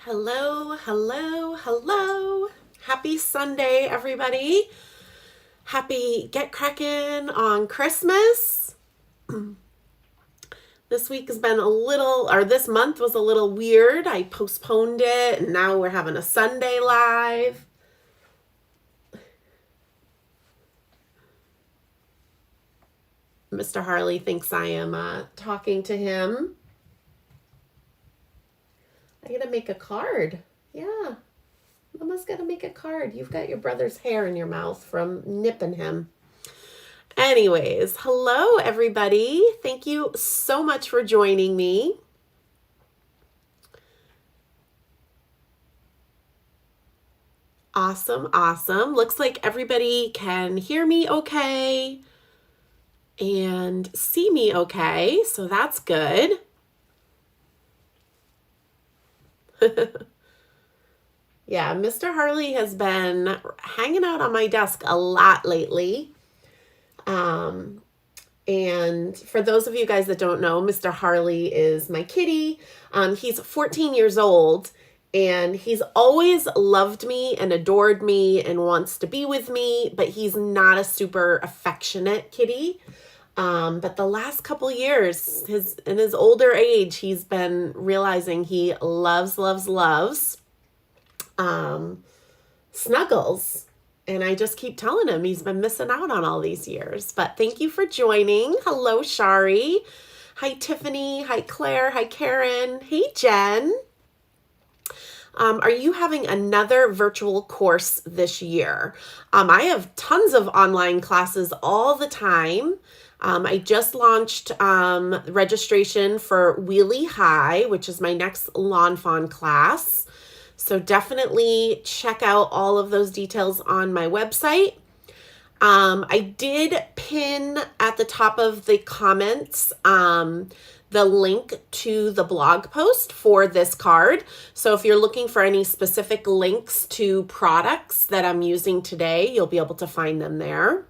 Hello, hello, hello. Happy Sunday, everybody. Happy Get Crackin' on Christmas. This week has been this month was a little weird. I postponed it, and now we're having a Sunday live. Mr. Harley thinks I am talking to him. I gotta make a card. Yeah. Mama's gotta make a card. You've got your brother's hair in your mouth from nipping him. Anyways, hello everybody. Thank you so much for joining me. Awesome, awesome. Looks like everybody can hear me okay and see me okay, so that's good. Yeah, Mr. Harley has been hanging out on my desk a lot lately. And for those of you guys that don't know, Mr. Harley is my kitty. He's 14 years old, and he's always loved me and adored me and wants to be with me, but he's not a super affectionate kitty. But the last couple years, in his older age, he's been realizing he loves snuggles. And I just keep telling him he's been missing out on all these years. But thank you for joining. Hello, Shari. Hi, Tiffany. Hi, Claire. Hi, Karen. Hey, Jen. Are you having another virtual course this year? I have tons of online classes all the time. I just launched registration for Wheelie High, which is my next Lawn Fawn class. So definitely check out all of those details on my website. I did pin at the top of the comments the link to the blog post for this card. So if you're looking for any specific links to products that I'm using today, you'll be able to find them there.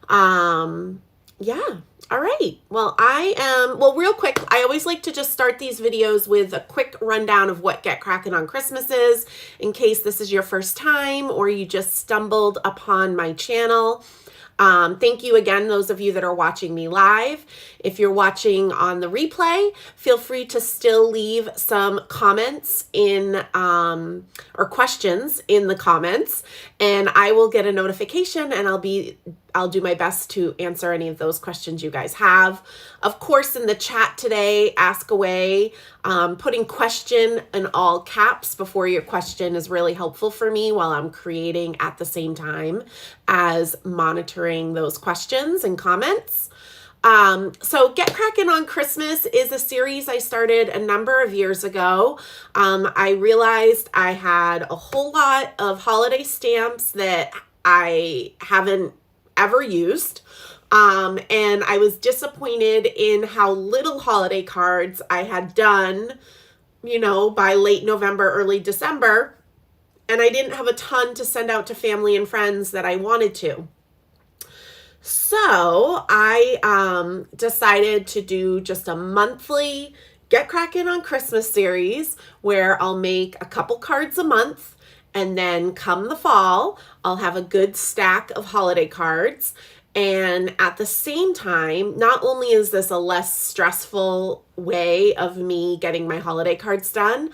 Yeah. All right. Well, real quick, I always like to just start these videos with a quick rundown of what Get Crackin' on Christmas is, in case this is your first time or you just stumbled upon my channel. Thank you again, those of you that are watching me live. If you're watching on the replay, feel free to still leave some comments or questions in the comments, and I will get a notification, and I'll do my best to answer any of those questions you guys have. Of course, in the chat today, ask away. Putting question in all caps before your question is really helpful for me while I'm creating at the same time as monitoring those questions and comments. So Get Crackin' on Christmas is a series I started a number of years ago. I realized I had a whole lot of holiday stamps that I haven't ever used. And I was disappointed in how little holiday cards I had done, by late November, early December. And I didn't have a ton to send out to family and friends that I wanted to. So I decided to do just a monthly Get Crackin' on Christmas series where I'll make a couple cards a month. And then come the fall, I'll have a good stack of holiday cards. And at the same time, not only is this a less stressful way of me getting my holiday cards done,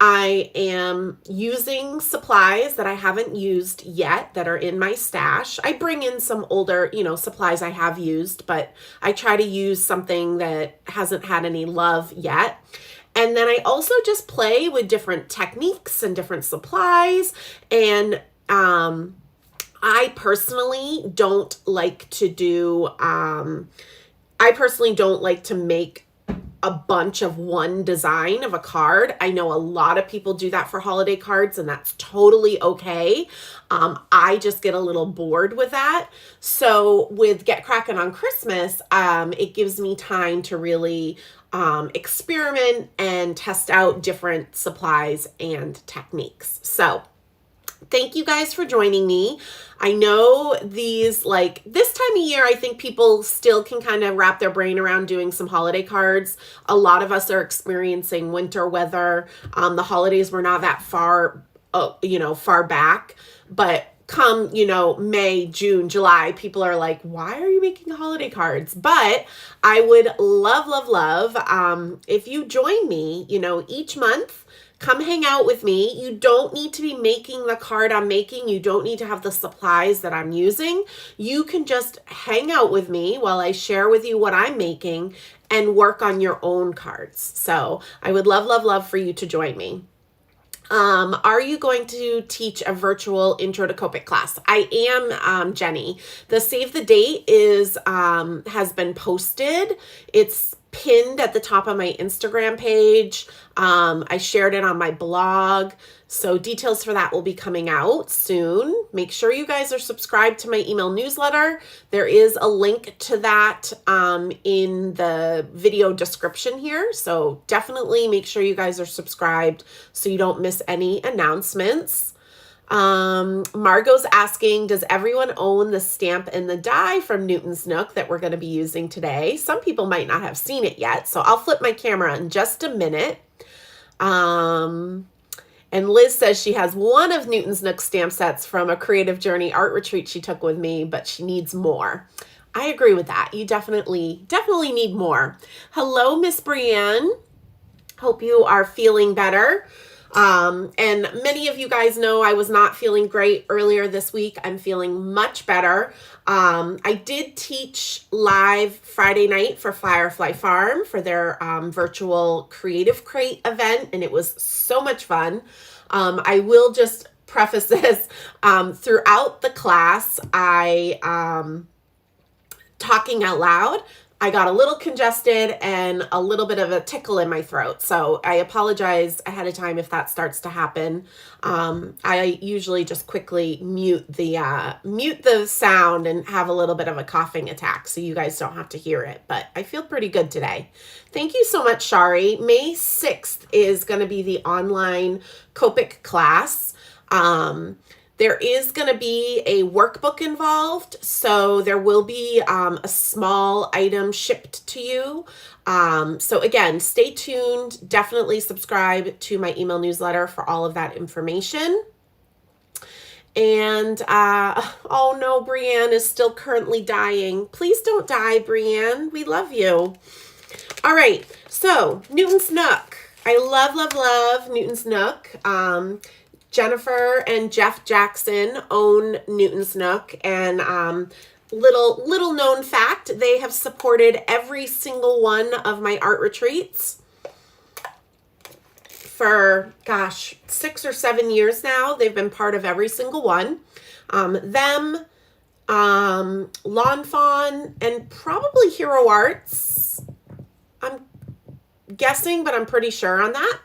I am using supplies that I haven't used yet that are in my stash. I bring in some older, supplies I have used, but I try to use something that hasn't had any love yet. And then I also just play with different techniques and different supplies. And I personally don't like to make a bunch of one design of a card. I know a lot of people do that for holiday cards, and that's totally okay. I just get a little bored with that. So with Get Crackin' on Christmas, it gives me time to really experiment and test out different supplies and techniques. So Thank you guys for joining me. I know these, like this time of year, I think people still can kind of wrap their brain around doing some holiday cards. A lot of us are experiencing winter weather. The holidays were not that far, far back, but come, May, June, July, people are like, why are you making holiday cards? But I would love, if you join me, each month. Come hang out with me. You don't need to be making the card I'm making. You don't need to have the supplies that I'm using. You can just hang out with me while I share with you what I'm making and work on your own cards. So I would love for you to join me. Are you going to teach a virtual intro to Copic class? I am, Jenny. The save the date has been posted. It's pinned at the top of my Instagram page. I shared it on my blog. So details for that will be coming out soon. Make sure you guys are subscribed to my email newsletter. There is a link to that in the video description here. So definitely make sure you guys are subscribed so you don't miss any announcements. Margot's asking, does everyone own the stamp and the die from Newton's Nook that we're going to be using today? Some people might not have seen it yet, so I'll flip my camera in just a minute. And Liz says she has one of Newton's Nook stamp sets from a Creative Journey art retreat she took with me, but she needs more. I agree with that. You definitely need more. Hello, Miss Brienne. Hope you are feeling better. And many of you guys know I was not feeling great earlier this week. I'm feeling much better. I did teach live Friday night for Firefly Farm for their virtual Creative Crate event, and it was so much fun. I will just preface this. Throughout the class, talking out loud, I got a little congested and a little bit of a tickle in my throat. So I apologize ahead of time if that starts to happen. I usually just quickly mute the sound and have a little bit of a coughing attack so you guys don't have to hear it. But I feel pretty good today. Thank you so much, Shari. May 6th is going to be the online Copic class. There is going to be a workbook involved, so there will be a small item shipped to you. So again, stay tuned. Definitely subscribe to my email newsletter for all of that information. And, oh no, Brienne is still currently dying. Please don't die, Brienne. We love you. All right, so Newton's Nook. I love Newton's Nook. Jennifer and Jeff Jackson own Newton's Nook, and little known fact, they have supported every single one of my art retreats for, 6 or 7 years now. They've been part of every single one. Lawn Fawn, and probably Hero Arts. I'm guessing, but I'm pretty sure on that.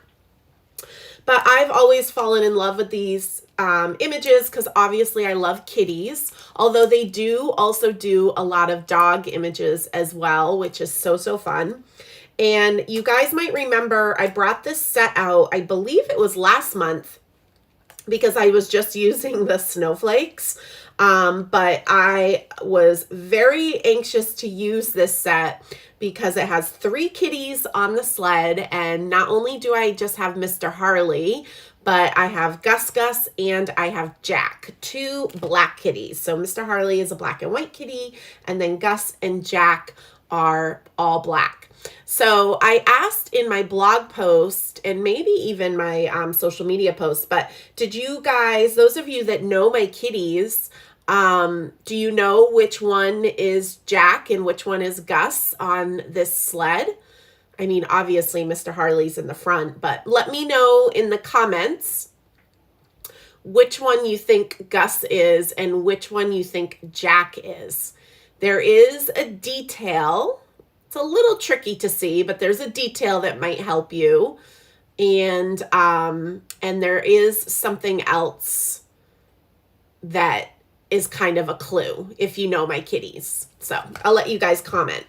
But I've always fallen in love with these images because obviously I love kitties, although they do also do a lot of dog images as well, which is so fun. And you guys might remember I brought this set out, I believe it was last month, because I was just using the snowflakes. But I was very anxious to use this set because it has 3 kitties on the sled. And not only do I just have Mr. Harley, but I have Gus and I have Jack, 2 black kitties. So Mr. Harley is a black and white kitty, and then Gus and Jack are all black. So I asked in my blog post and maybe even my social media post, but did you guys, those of you that know my kitties, do you know which one is Jack and which one is Gus on this sled? I mean, obviously Mr. Harley's in the front, but let me know in the comments which one you think Gus is and which one you think Jack is. There is a detail. It's a little tricky to see, but there's a detail that might help you. And there is something else that is kind of a clue if you know my kitties. So I'll let you guys comment.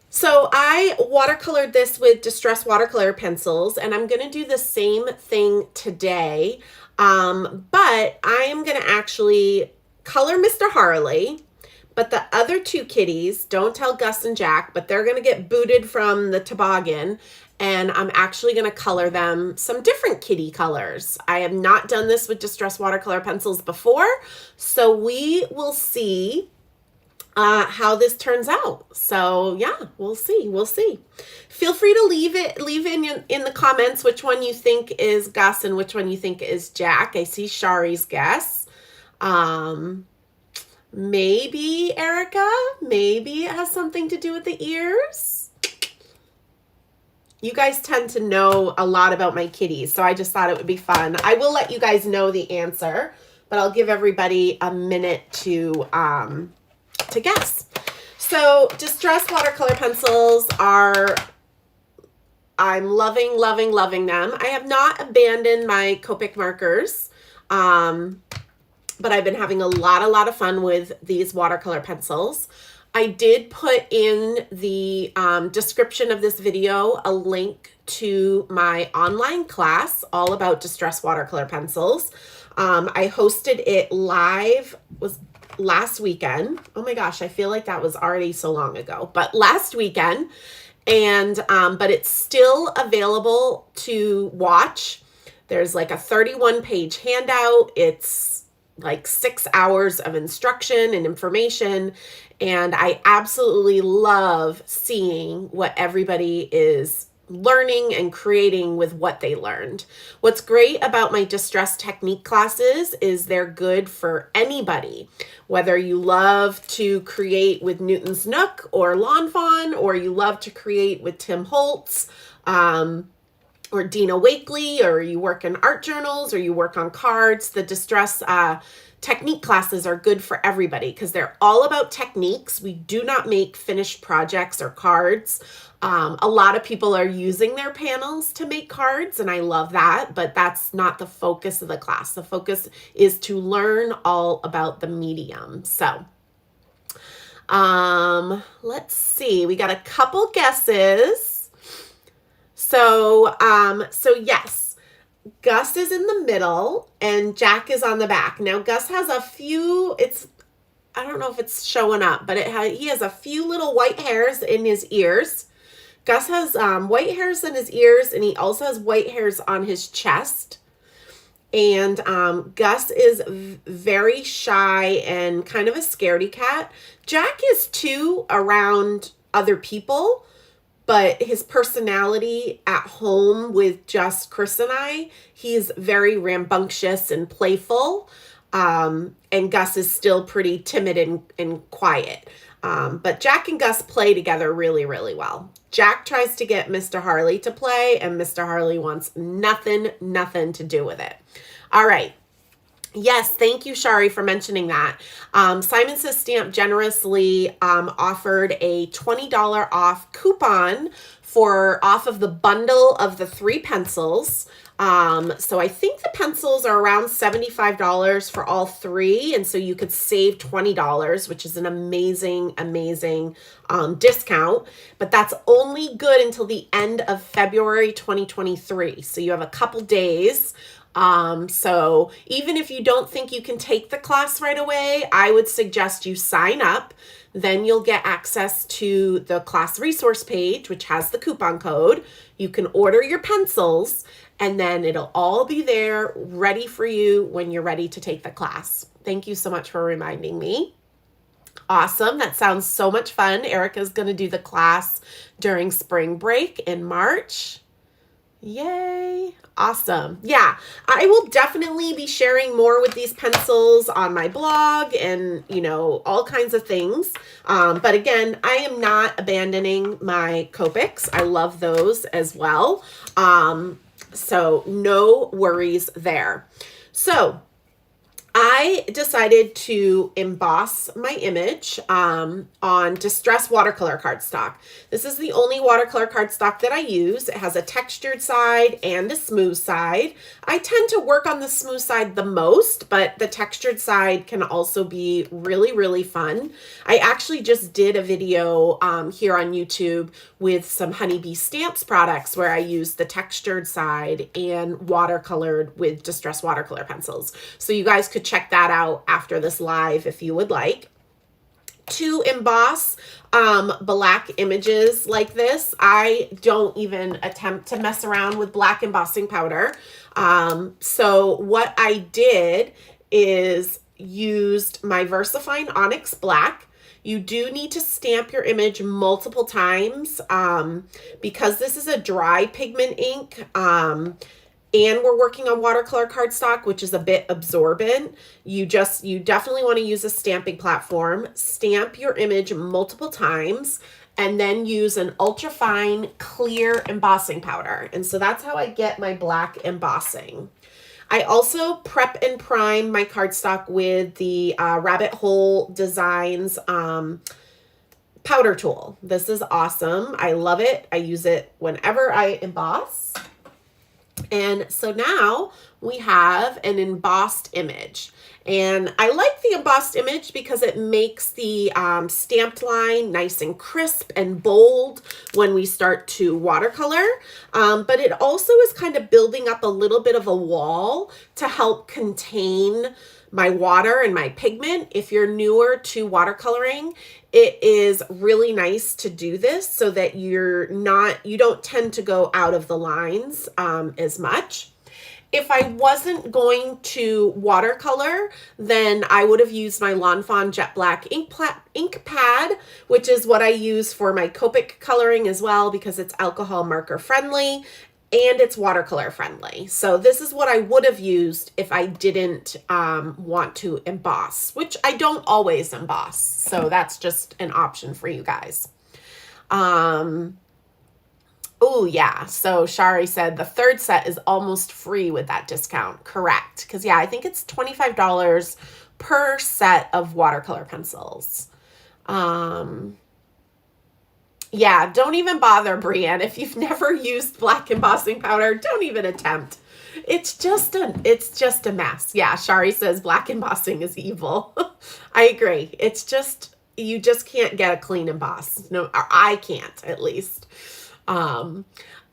So I watercolored this with Distress watercolor pencils, and I'm going to do the same thing today. But I am going to actually color Mr. Harley. But the other two kitties, don't tell Gus and Jack, but they're going to get booted from the toboggan. And I'm actually going to color them some different kitty colors. I have not done this with Distress watercolor pencils before. So we will see how this turns out. So yeah, we'll see. We'll see. Feel free to leave in the comments which one you think is Gus and which one you think is Jack. I see Shari's guess. Maybe Erica. Maybe it has something to do with the ears. You guys tend to know a lot about my kitties, so I just thought it would be fun. I will let you guys know the answer, but I'll give everybody a minute to guess. So Distress watercolor pencils are, I'm loving, loving, loving them. I have not abandoned my Copic markers, but I've been having a lot of fun with these watercolor pencils. I did put in the description of this video a link to my online class all about Distress watercolor pencils. I hosted it live, was last weekend. Oh my gosh, I feel like that was already so long ago, but last weekend. And but it's still available to watch. There's like a 31-page handout. It's like 6 hours of instruction and information. And I absolutely love seeing what everybody is learning and creating with what they learned. What's great about my distress technique classes is they're good for anybody, whether you love to create with Newton's Nook or Lawn Fawn, or you love to create with Tim Holtz, or Dina Wakely, or you work in art journals, or you work on cards. The distress technique classes are good for everybody because they're all about techniques. We do not make finished projects or cards. A lot of people are using their panels to make cards, and I love that, but that's not the focus of the class. The focus is to learn all about the medium. So let's see. We got a couple guesses. So yes, Gus is in the middle and Jack is on the back. Now Gus has a few, I don't know if it's showing up, but he has a few little white hairs in his ears. Gus has white hairs in his ears, and he also has white hairs on his chest. And Gus is very shy and kind of a scaredy cat. Jack is too around other people, but his personality at home with just Chris and I, he's very rambunctious and playful. And Gus is still pretty timid and quiet. But Jack and Gus play together really, really well. Jack tries to get Mr. Harley to play, and Mr. Harley wants nothing to do with it. All right. Yes, thank you, Shari, for mentioning that. Simon Says Stamp generously offered a $20 off coupon off of the bundle of the 3 pencils. So I think the pencils are around $75 for all 3. And so you could save $20, which is an amazing, amazing discount. But that's only good until the end of February 2023. So you have a couple days. So even if you don't think you can take the class right away, I would suggest you sign up. Then you'll get access to the class resource page, which has the coupon code. You can order your pencils, and then it'll all be there ready for you when you're ready to take the class. Thank you so much for reminding me. Awesome. That sounds so much fun. Erica's going to do the class during spring break in March. Yay. Awesome. Yeah, I will definitely be sharing more with these pencils on my blog and, all kinds of things. But again, I am not abandoning my Copics. I love those as well. So no worries there. So I decided to emboss my image on distress watercolor cardstock. This is the only watercolor cardstock that I use. It has a textured side and a smooth side. I tend to work on the smooth side the most, but the textured side can also be really, really fun. I actually just did a video here on YouTube with some Honeybee Stamps products where I used the textured side and watercolored with distress watercolor pencils. So you guys could check that out after this live if you would like. To emboss black images like this, I don't even attempt to mess around with black embossing powder. So what I did is used my VersaFine Onyx Black. You do need to stamp your image multiple times because this is a dry pigment ink. And we're working on watercolor cardstock, which is a bit absorbent. You definitely want to use a stamping platform. Stamp your image multiple times and then use an ultra-fine clear embossing powder. And so that's how I get my black embossing. I also prep and prime my cardstock with the Rabbit Hole Designs powder tool. This is awesome. I love it. I use it whenever I emboss. And so now we have an embossed image. And I like the embossed image because it makes the stamped line nice and crisp and bold when we start to watercolor. But it also is kind of building up a little bit of a wall to help contain my water and my pigment. If you're newer to watercoloring, it is really nice to do this so that you don't tend to go out of the lines as much. If I wasn't going to watercolor, then I would have used my Lawn Fawn Jet Black ink pad, which is what I use for my Copic coloring as well because it's alcohol marker friendly and it's watercolor friendly. So this is what I would have used if I didn't want to emboss, which I don't always emboss. So that's just an option for you guys. Oh yeah, so Shari said the third set is almost free with that discount. Correct, because yeah, I think it's $25 per set of watercolor pencils. Yeah, don't even bother, Brienne. If you've never used black embossing powder, don't even attempt. It's just a mess. Yeah, Shari says black embossing is evil. I agree. It's just, you just can't get a clean emboss. No, or I can't at least.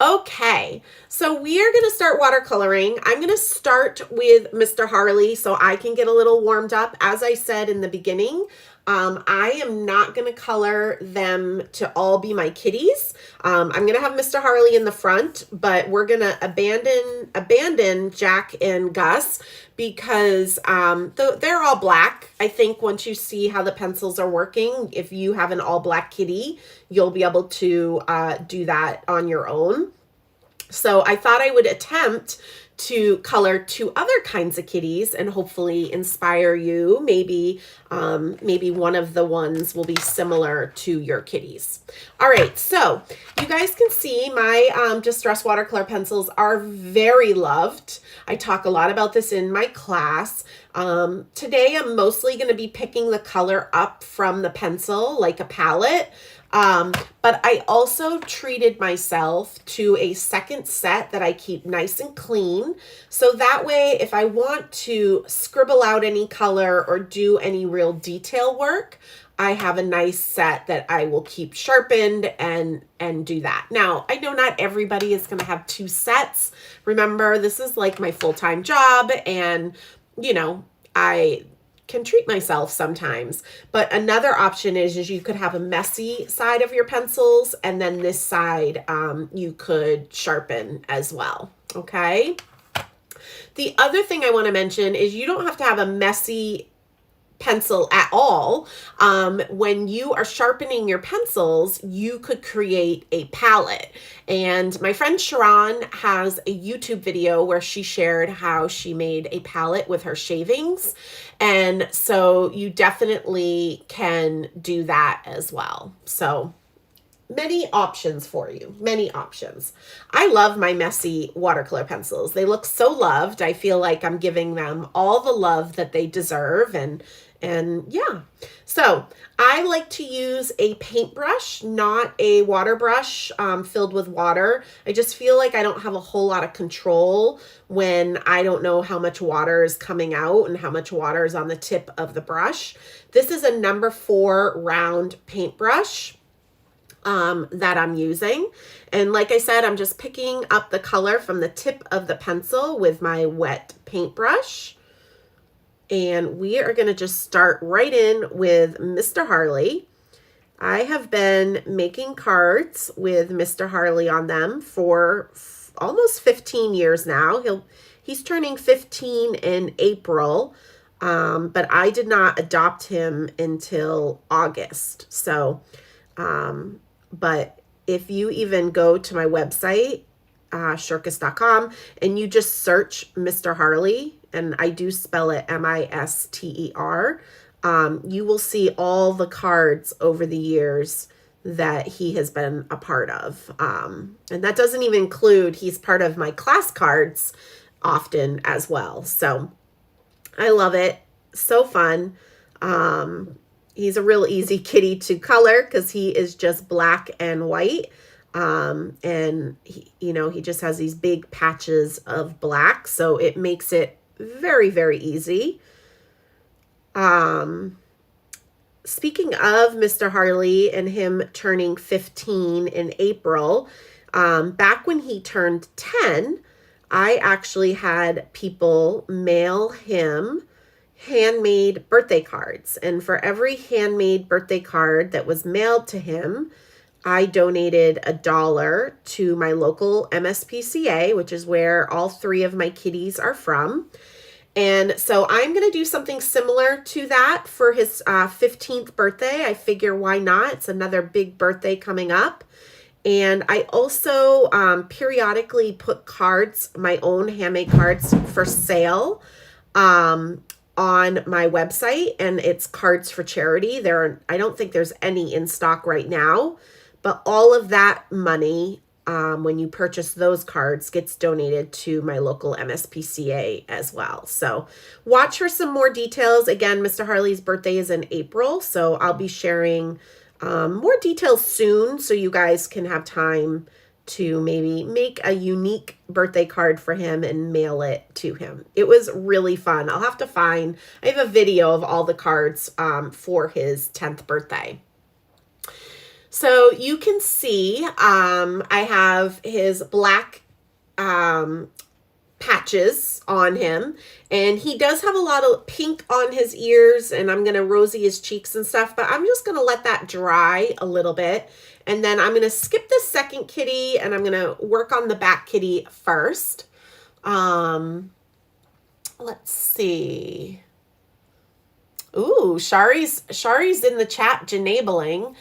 Okay, so we are going to start watercoloring. I'm going to start with Mr. Harley so I can get a little warmed up. As I said in the beginning, I am not going to color them to all be my kitties. I'm going to have Mr. Harley in the front, but we're going to abandon Jack and Gus because they're all black. I think once you see how the pencils are working, if you have an all black kitty, you'll be able to do that on your own. So I thought I would attempt to color two other kinds of kitties and hopefully inspire you. Maybe one of the ones will be similar to your kitties. All right, so you guys can see my Distress watercolor pencils are very loved. I talk a lot about this in my class. Today I'm mostly going to be picking the color up from the pencil like a palette. But I also treated myself to a second set that I keep nice and clean. So that way, if I want to scribble out any color or do any real detail work, I have a nice set that I will keep sharpened and do that. Now, I know not everybody is going to have two sets. Remember, this is like my full-time job and, you know, I can treat myself sometimes. But another option is you could have a messy side of your pencils and then this side you could sharpen as well. Okay. The other thing I want to mention is you don't have to have a messy pencil at all. When you are sharpening your pencils, you could create a palette. And my friend Sharon has a YouTube video where she shared how she made a palette with her shavings. And so you definitely can do that as well. So many options for you, many options. I love my messy watercolor pencils. They look so loved. I feel like I'm giving them all the love that they deserve, and yeah. So I like to use a paintbrush, not a water brush filled with water. I just feel like I don't have a whole lot of control when I don't know how much water is coming out and how much water is on the tip of the brush. This is a number 4 round paintbrush that I'm using. And like I said, I'm just picking up the color from the tip of the pencil with my wet paintbrush. And we are going to just start right in with Mr. Harley. I have been making cards with Mr. Harley on them for almost 15 years now. He's turning 15 in April, but I did not adopt him until August. So, but if you even go to my website, shirkus.com, and you just search Mr. Harley, and I do spell it M-I-S-T-E-R, you will see all the cards over the years that he has been a part of. And that doesn't even include, he's part of my class cards often as well. So I love it. So fun. He's a real easy kitty to color because he is just black and white. And he, he just has these big patches of black, so it makes it very, very easy. Speaking of Mr. Harley and him turning 15 in April, back when he turned 10, I actually had people mail him handmade birthday cards. And for every handmade birthday card that was mailed to him, I donated $1 to my local MSPCA, which is where all 3 of my kitties are from. And so I'm going to do something similar to that for his 15th birthday. I figure why not? It's another big birthday coming up. And I also periodically put cards, my own handmade cards, for sale on my website, and it's Cards for Charity. I don't think there's any in stock right now, but all of that money, when you purchase those cards, gets donated to my local MSPCA as well. So watch for some more details. Again, Mr. Harley's birthday is in April, so I'll be sharing more details soon so you guys can have time to maybe make a unique birthday card for him and mail it to him. It was really fun. I have a video of all the cards for his 10th birthday. So you can see I have his black patches on him, and he does have a lot of pink on his ears, and I'm going to rosy his cheeks and stuff, but I'm just going to let that dry a little bit. And then I'm going to skip the second kitty, and I'm going to work on the back kitty first. Let's see. Ooh, Shari's in the chat janabling.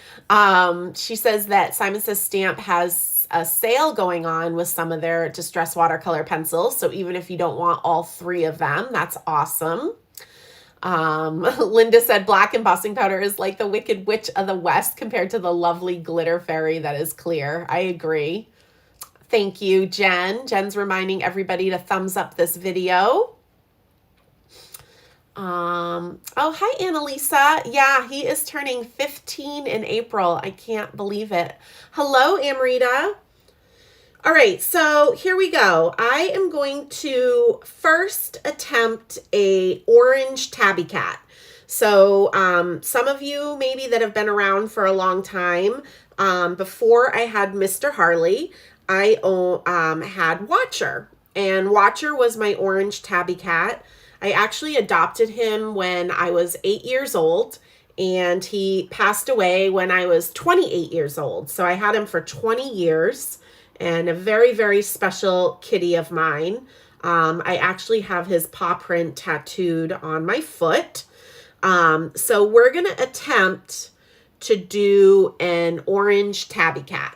She says that Simon Says Stamp has a sale going on with some of their distress watercolor pencils. So even if you don't want all 3 of them, that's awesome. Linda said black embossing powder is like the Wicked Witch of the West compared to the lovely glitter fairy that is clear. I agree. Thank you, Jen. Jen's reminding everybody to thumbs up this video. Oh, hi, Annalisa. Yeah, he is turning 15 in April. I can't believe it. Hello, Amrita. All right, so here we go. I am going to first attempt a orange tabby cat. So some of you maybe that have been around for a long time, before I had Mr. Harley, I had Watcher. And Watcher was my orange tabby cat. I actually adopted him when I was 8 years old, and he passed away when I was 28 years old. So I had him for 20 years, and a very, very special kitty of mine. I actually have his paw print tattooed on my foot. So we're going to attempt to do an orange tabby cat.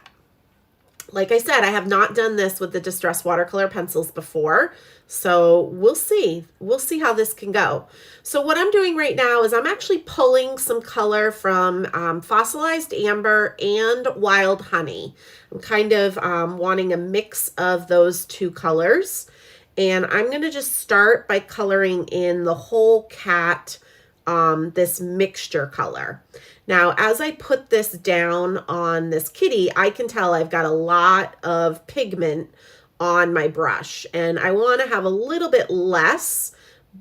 Like I said, I have not done this with the Distress watercolor pencils before, so we'll see. We'll see how this can go. So what I'm doing right now is I'm actually pulling some color from Fossilized Amber and Wild Honey. I'm kind of wanting a mix of those two colors. And I'm going to just start by coloring in the whole cat, this mixture color. Now, as I put this down on this kitty, I can tell I've got a lot of pigment on my brush, and I want to have a little bit less,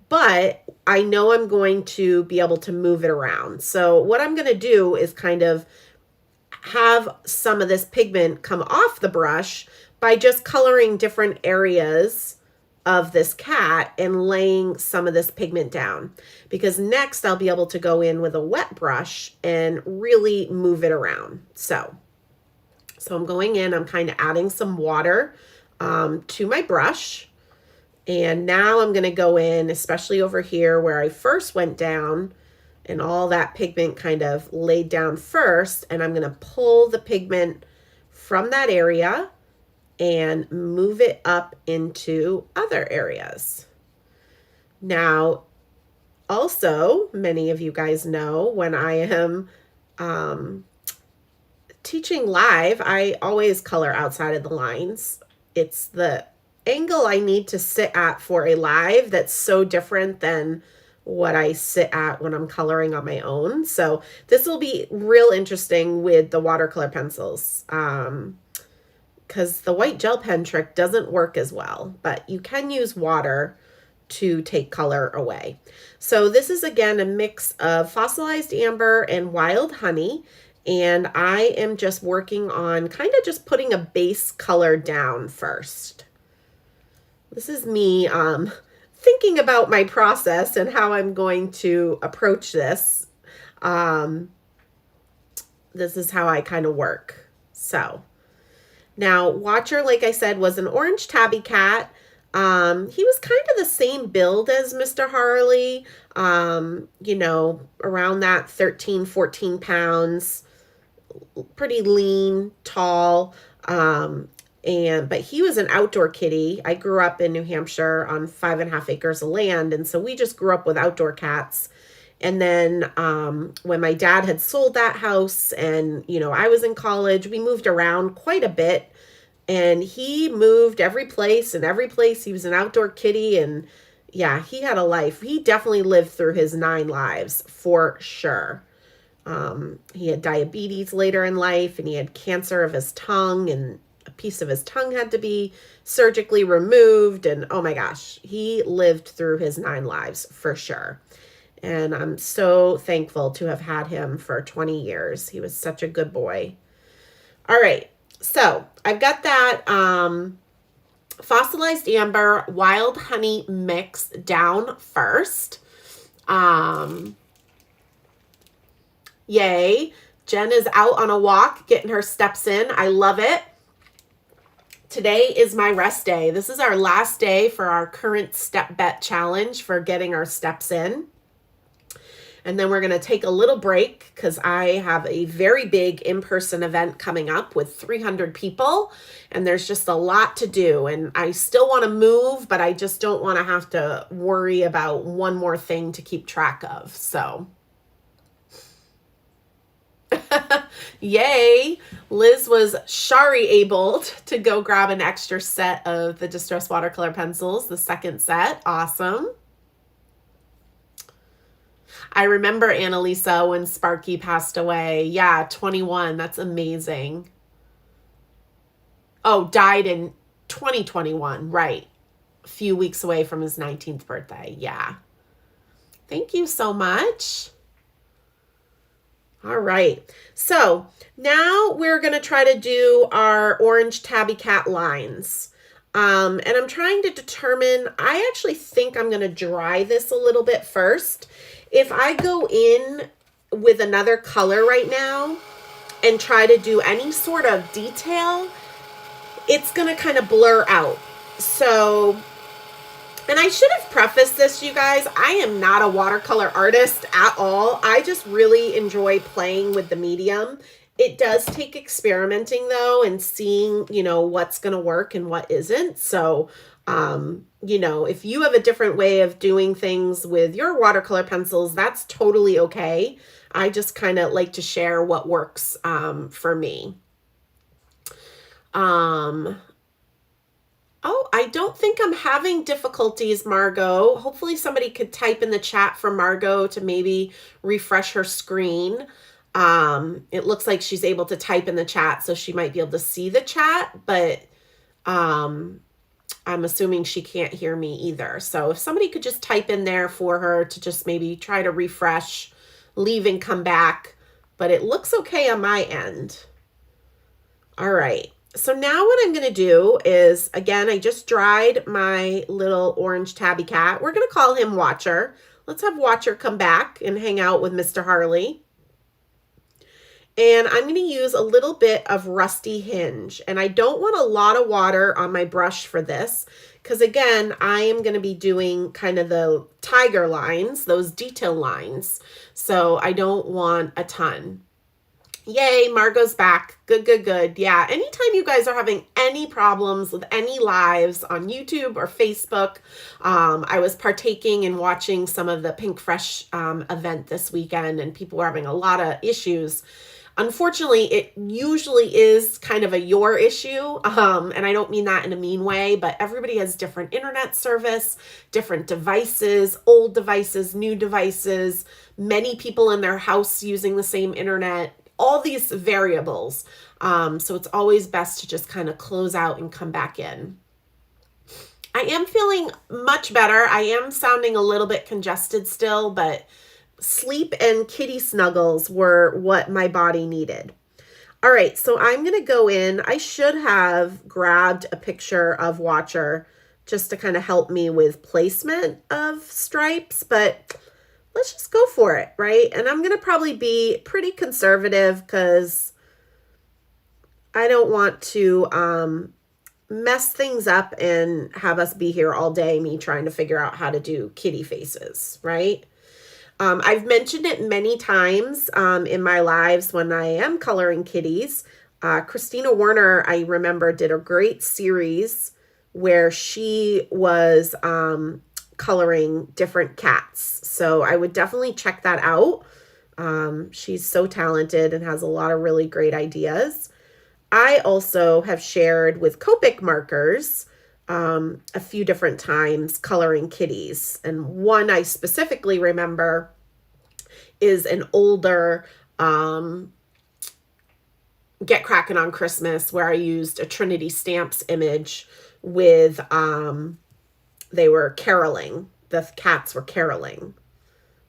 but I know I'm going to be able to move it around. So what I'm going to do is kind of have some of this pigment come off the brush by just coloring different areas of this cat and laying some of this pigment down, because next I'll be able to go in with a wet brush and really move it around. So I'm going in, I'm kind of adding some water to my brush, and now I'm going to go in, especially over here where I first went down and all that pigment kind of laid down first, and I'm going to pull the pigment from that area and move it up into other areas. Now, also, many of you guys know when I am teaching live, I always color outside of the lines. It's the angle I need to sit at for a live that's so different than what I sit at when I'm coloring on my own. So this will be real interesting with the watercolor pencils. Because the white gel pen trick doesn't work as well, but you can use water to take color away. So this is again a mix of Fossilized Amber and Wild Honey, and I am just working on kind of just putting a base color down first. This is me thinking about my process and how I'm going to approach this. This is how I kind of work. So now, Watcher, like I said, was an orange tabby cat. He was kind of the same build as Mr. Harley, you know, around that 13, 14 pounds, pretty lean, tall, but he was an outdoor kitty. I grew up in New Hampshire on 5.5 acres of land, and so we just grew up with outdoor cats. And then when my dad had sold that house and, you know, I was in college, we moved around quite a bit, and he moved every place, and every place he was an outdoor kitty. And yeah, he had a life. He definitely lived through his 9 lives for sure. He had diabetes later in life, and he had cancer of his tongue, and a piece of his tongue had to be surgically removed. And oh my gosh, he lived through his 9 lives for sure. And I'm so thankful to have had him for 20 years. He was such a good boy. All right. So I've got that Fossilized Amber Wild Honey mix down first. Yay. Jen is out on a walk, getting her steps in. I love it. Today is my rest day. This is our last day for our current step bet challenge for getting our steps in. And then we're going to take a little break because I have a very big in-person event coming up with 300 people. And there's just a lot to do. And I still want to move, but I just don't want to have to worry about one more thing to keep track of. So, yay. Liz was shari-abled to go grab an extra set of the Distress watercolor pencils, the second set. Awesome. I remember Annalisa when Sparky passed away. Yeah, 21. That's amazing. Oh, died in 2021. Right. A few weeks away from his 19th birthday. Yeah. Thank you so much. All right. So now we're going to try to do our orange tabby cat lines. And I'm trying to determine, I actually think I'm going to dry this a little bit first. If I go in with another color right now and try to do any sort of detail, it's going to kind of blur out. So, and I should have prefaced this, you guys, I am not a watercolor artist at all. I just really enjoy playing with the medium It does take experimenting though, and seeing, you know, what's going to work and what isn't. So, you know, if you have a different way of doing things with your watercolor pencils, that's totally okay. I just kind of like to share what works for me. Oh, I don't think I'm having difficulties, Margot. Hopefully somebody could type in the chat for Margot to maybe refresh her screen. It looks like she's able to type in the chat, so she might be able to see the chat, but I'm assuming she can't hear me either. So if somebody could just type in there for her to just maybe try to refresh, leave and come back, but it looks okay on my end. All right. So now what I'm going to do is, again, I just dried my little orange tabby cat. We're going to call him Watcher. Let's have Watcher come back and hang out with Mr. Harley. And I'm going to use a little bit of Rusty Hinge. And I don't want a lot of water on my brush for this, because again, I am going to be doing kind of the tiger lines, those detail lines. So I don't want a ton. Yay, Margot's back. Good, good, good. Yeah, anytime you guys are having any problems with any lives on YouTube or Facebook, I was partaking and watching some of the Pink Fresh event this weekend, and people were having a lot of issues. Unfortunately, it usually is kind of a your issue, and I don't mean that in a mean way, but everybody has different internet service, different devices, old devices, new devices, many people in their house using the same internet, all these variables. So it's always best to just kind of close out and come back in. I am feeling much better. I am sounding a little bit congested still, but sleep and kitty snuggles were what my body needed. All right, so I'm going to go in. I should have grabbed a picture of Watcher just to kind of help me with placement of stripes, but let's just go for it, right? And I'm going to probably be pretty conservative because I don't want to mess things up and have us be here all day, me trying to figure out how to do kitty faces, right? I've mentioned it many times in my lives when I am coloring kitties. Christina Warner, I remember, did a great series where she was coloring different cats. So I would definitely check that out. She's so talented and has a lot of really great ideas. I also have shared with Copic markers a few different times coloring kitties. And one I specifically remember is an older Get Crackin' on Christmas where I used a Trinity Stamps image with, they were caroling. The cats were caroling.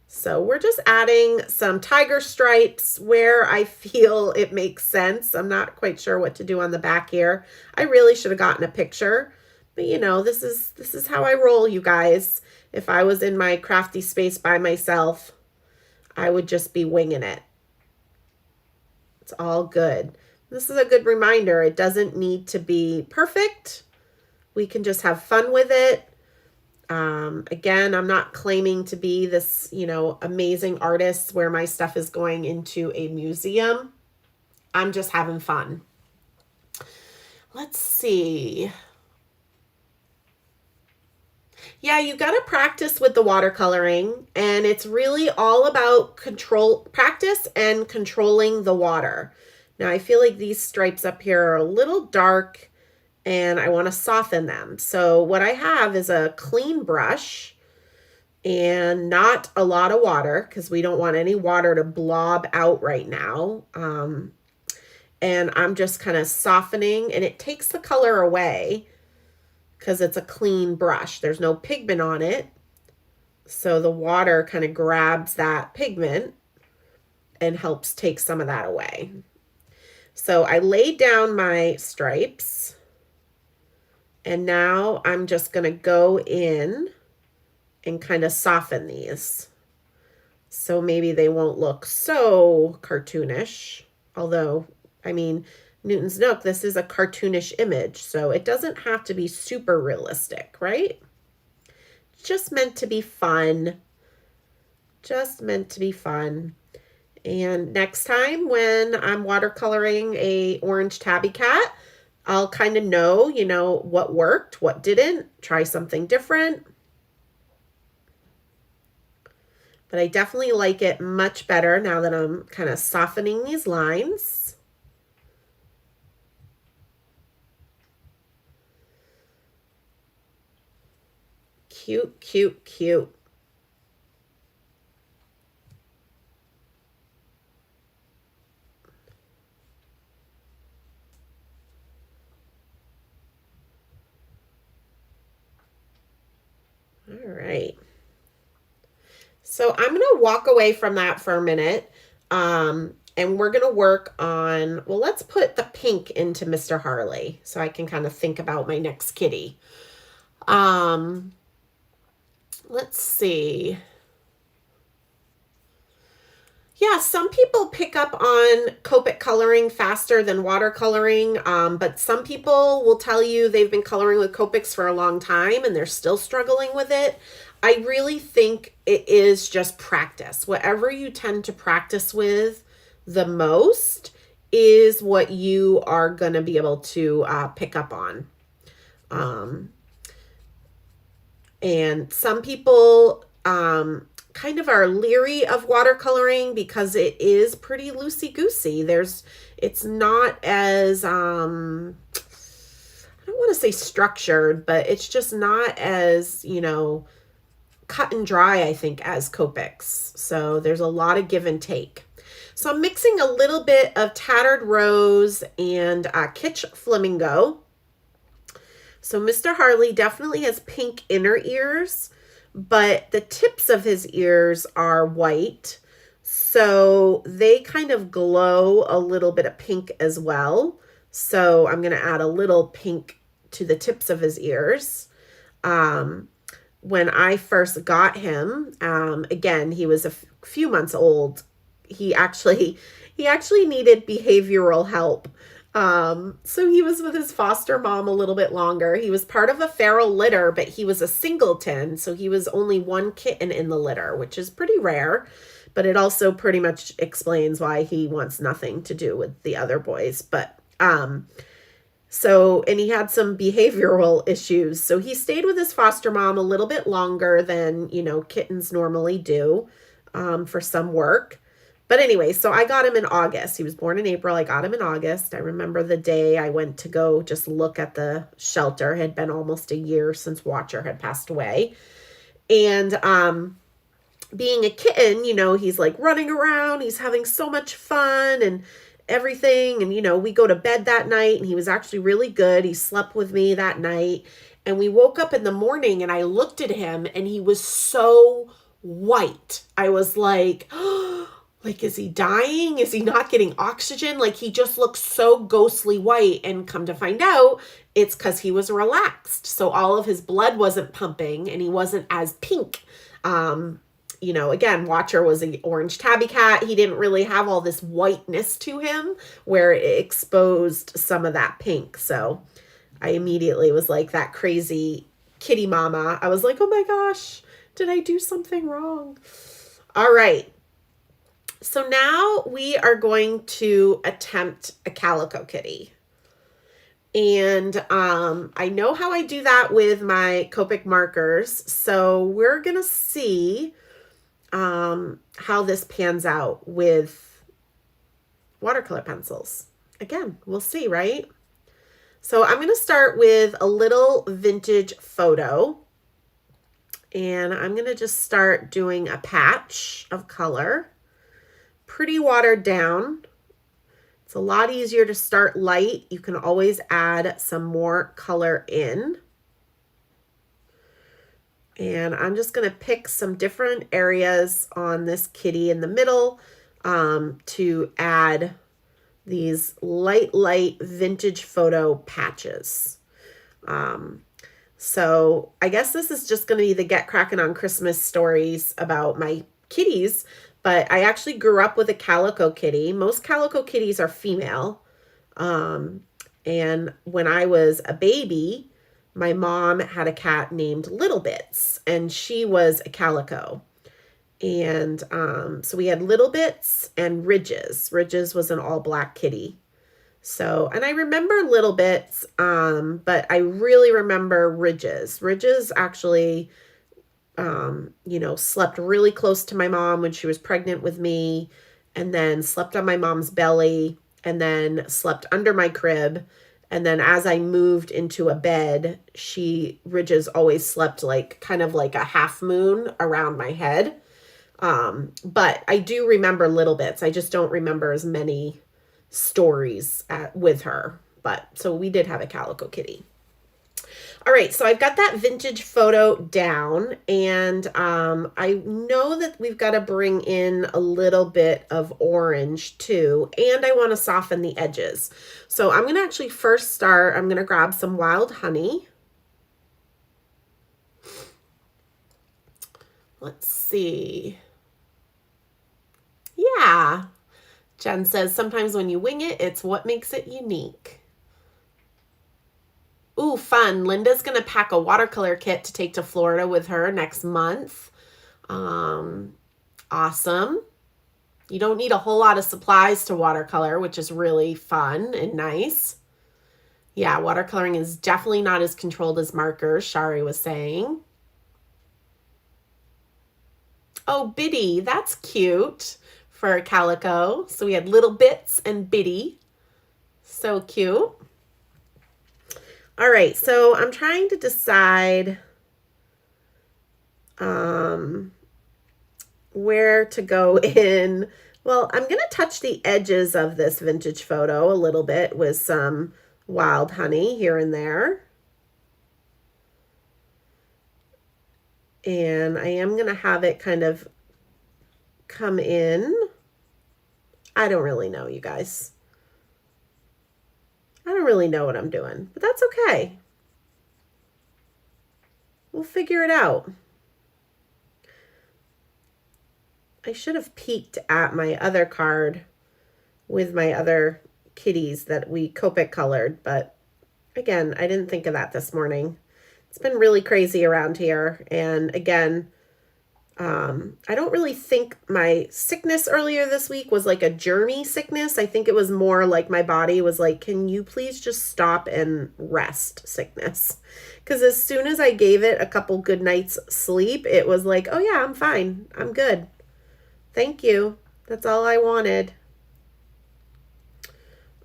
So we're just adding some tiger stripes where I feel it makes sense. I'm not quite sure what to do on the back here. I really should have gotten a picture. But you know, this is how I roll, you guys. If I was in my crafty space by myself, I would just be winging it. It's all good. This is a good reminder. It doesn't need to be perfect. We can just have fun with it. Again, I'm not claiming to be this, you know, amazing artist where my stuff is going into a museum. I'm just having fun. Let's see. Yeah, you got to practice with the watercoloring, and it's really all about practice and controlling the water. Now, I feel like these stripes up here are a little dark and I want to soften them. So what I have is a clean brush and not a lot of water because we don't want any water to blob out right now. And I'm just kind of softening, and it takes the color away because it's a clean brush. There's no pigment on it. So the water kind of grabs that pigment and helps take some of that away. So I laid down my stripes, and now I'm just going to go in and kind of soften these. So maybe they won't look so cartoonish. Although, I mean, Newton's Nook, this is a cartoonish image, so it doesn't have to be super realistic, right? It's just meant to be fun. Just meant to be fun. And next time when I'm watercoloring a orange tabby cat, I'll kind of know, what worked, what didn't, try something different. But I definitely like it much better now that I'm kind of softening these lines. Cute, cute, cute. All right. So I'm going to walk away from that for a minute. And we're going to work on, well, let's put the pink into Mr. Harley so I can kind of think about my next kitty. Let's see. Yeah, some people pick up on Copic coloring faster than watercoloring, but some people will tell you they've been coloring with Copics for a long time and they're still struggling with it. I really think it is just practice. Whatever you tend to practice with the most is what you are going to be able to pick up on. And some people kind of are leery of watercoloring because it is pretty loosey-goosey. It's not as, I don't want to say structured, but it's just not as, cut and dry, I think, as Copics. So there's a lot of give and take. So I'm mixing a little bit of Tattered Rose and Kitsch Flamingo. So Mr. Harley definitely has pink inner ears, but the tips of his ears are white. So they kind of glow a little bit of pink as well. So I'm going to add a little pink to the tips of his ears. When I first got him, again, he was a few months old. He actually needed behavioral help. So he was with his foster mom a little bit longer. He was part of a feral litter, but he was a singleton. So he was only one kitten in the litter, which is pretty rare, but it also pretty much explains why he wants nothing to do with the other boys. But, and he had some behavioral issues. So he stayed with his foster mom a little bit longer than, kittens normally do, for some work. But anyway, so I got him in August. He was born in April. I got him in August. I remember the day I went to go just look at the shelter. It had been almost a year since Watcher had passed away. And being a kitten, he's like running around. He's having so much fun and everything. And, we go to bed that night and he was actually really good. He slept with me that night. And we woke up in the morning and I looked at him and he was so white. I was like, like, is he dying? Is he not getting oxygen? Like, he just looks so ghostly white. And come to find out, it's because he was relaxed. So all of his blood wasn't pumping and he wasn't as pink. Again, Watcher was an orange tabby cat. He didn't really have all this whiteness to him where it exposed some of that pink. So I immediately was like that crazy kitty mama. I was like, oh my gosh, did I do something wrong? All right. So now we are going to attempt a calico kitty. And I know how I do that with my Copic markers. So we're going to see how this pans out with watercolor pencils. Again, we'll see, right? So I'm going to start with a little vintage photo. And I'm going to just start doing a patch of color. Pretty watered down. It's a lot easier to start light. You can always add some more color in. And I'm just going to pick some different areas on this kitty in the middle to add these light vintage photo patches. So I guess this is just going to be the Get Crackin' on Christmas stories about my kitties. But I actually grew up with a calico kitty. Most calico kitties are female. And when I was a baby, my mom had a cat named Little Bits, and she was a calico. And so we had Little Bits and Ridges. Ridges was an all black kitty. So, and I remember Little Bits, but I really remember Ridges. Ridges actually, you know, slept really close to my mom when she was pregnant with me, and then slept on my mom's belly, and then slept under my crib. And then as I moved into a bed, Ridges always slept like kind of like a half moon around my head. But I do remember Little Bits. I just don't remember as many stories with her. But so we did have a calico kitty. All right, so I've got that vintage photo down, and I know that we've got to bring in a little bit of orange too, and I want to soften the edges. So I'm going to actually first start, I'm going to grab some wild honey. Let's see. Yeah. Jen says, sometimes when you wing it, it's what makes it unique. Ooh, fun. Linda's going to pack a watercolor kit to take to Florida with her next month. Awesome. You don't need a whole lot of supplies to watercolor, which is really fun and nice. Yeah, watercoloring is definitely not as controlled as markers, Shari was saying. Oh, Biddy, that's cute for a calico. So we had Little Bits and Biddy. So cute. All right, so I'm trying to decide where to go in. Well, I'm going to touch the edges of this vintage photo a little bit with some wild honey here and there. And I am going to have it kind of come in. I don't really know, you guys. I don't really know what I'm doing, but that's okay. We'll figure it out. I should have peeked at my other card with my other kitties that we Copic colored, but again, I didn't think of that this morning. It's been really crazy around here, and again, I don't really think my sickness earlier this week was like a germy sickness. I think it was more like my body was like, can you please just stop and rest sickness? Because as soon as I gave it a couple good nights sleep, it was like, oh yeah, I'm fine. I'm good. Thank you. That's all I wanted.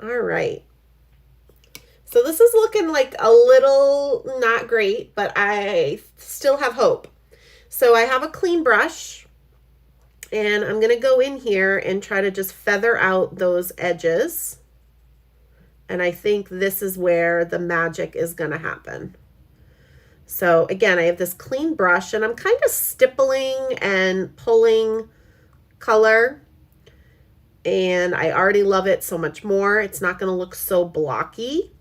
All right. So this is looking like a little not great, but I still have hope. So I have a clean brush, and I'm going to go in here and try to just feather out those edges. And I think this is where the magic is going to happen. So again, I have this clean brush, and I'm kind of stippling and pulling color. And I already love it so much more. It's not going to look so blocky.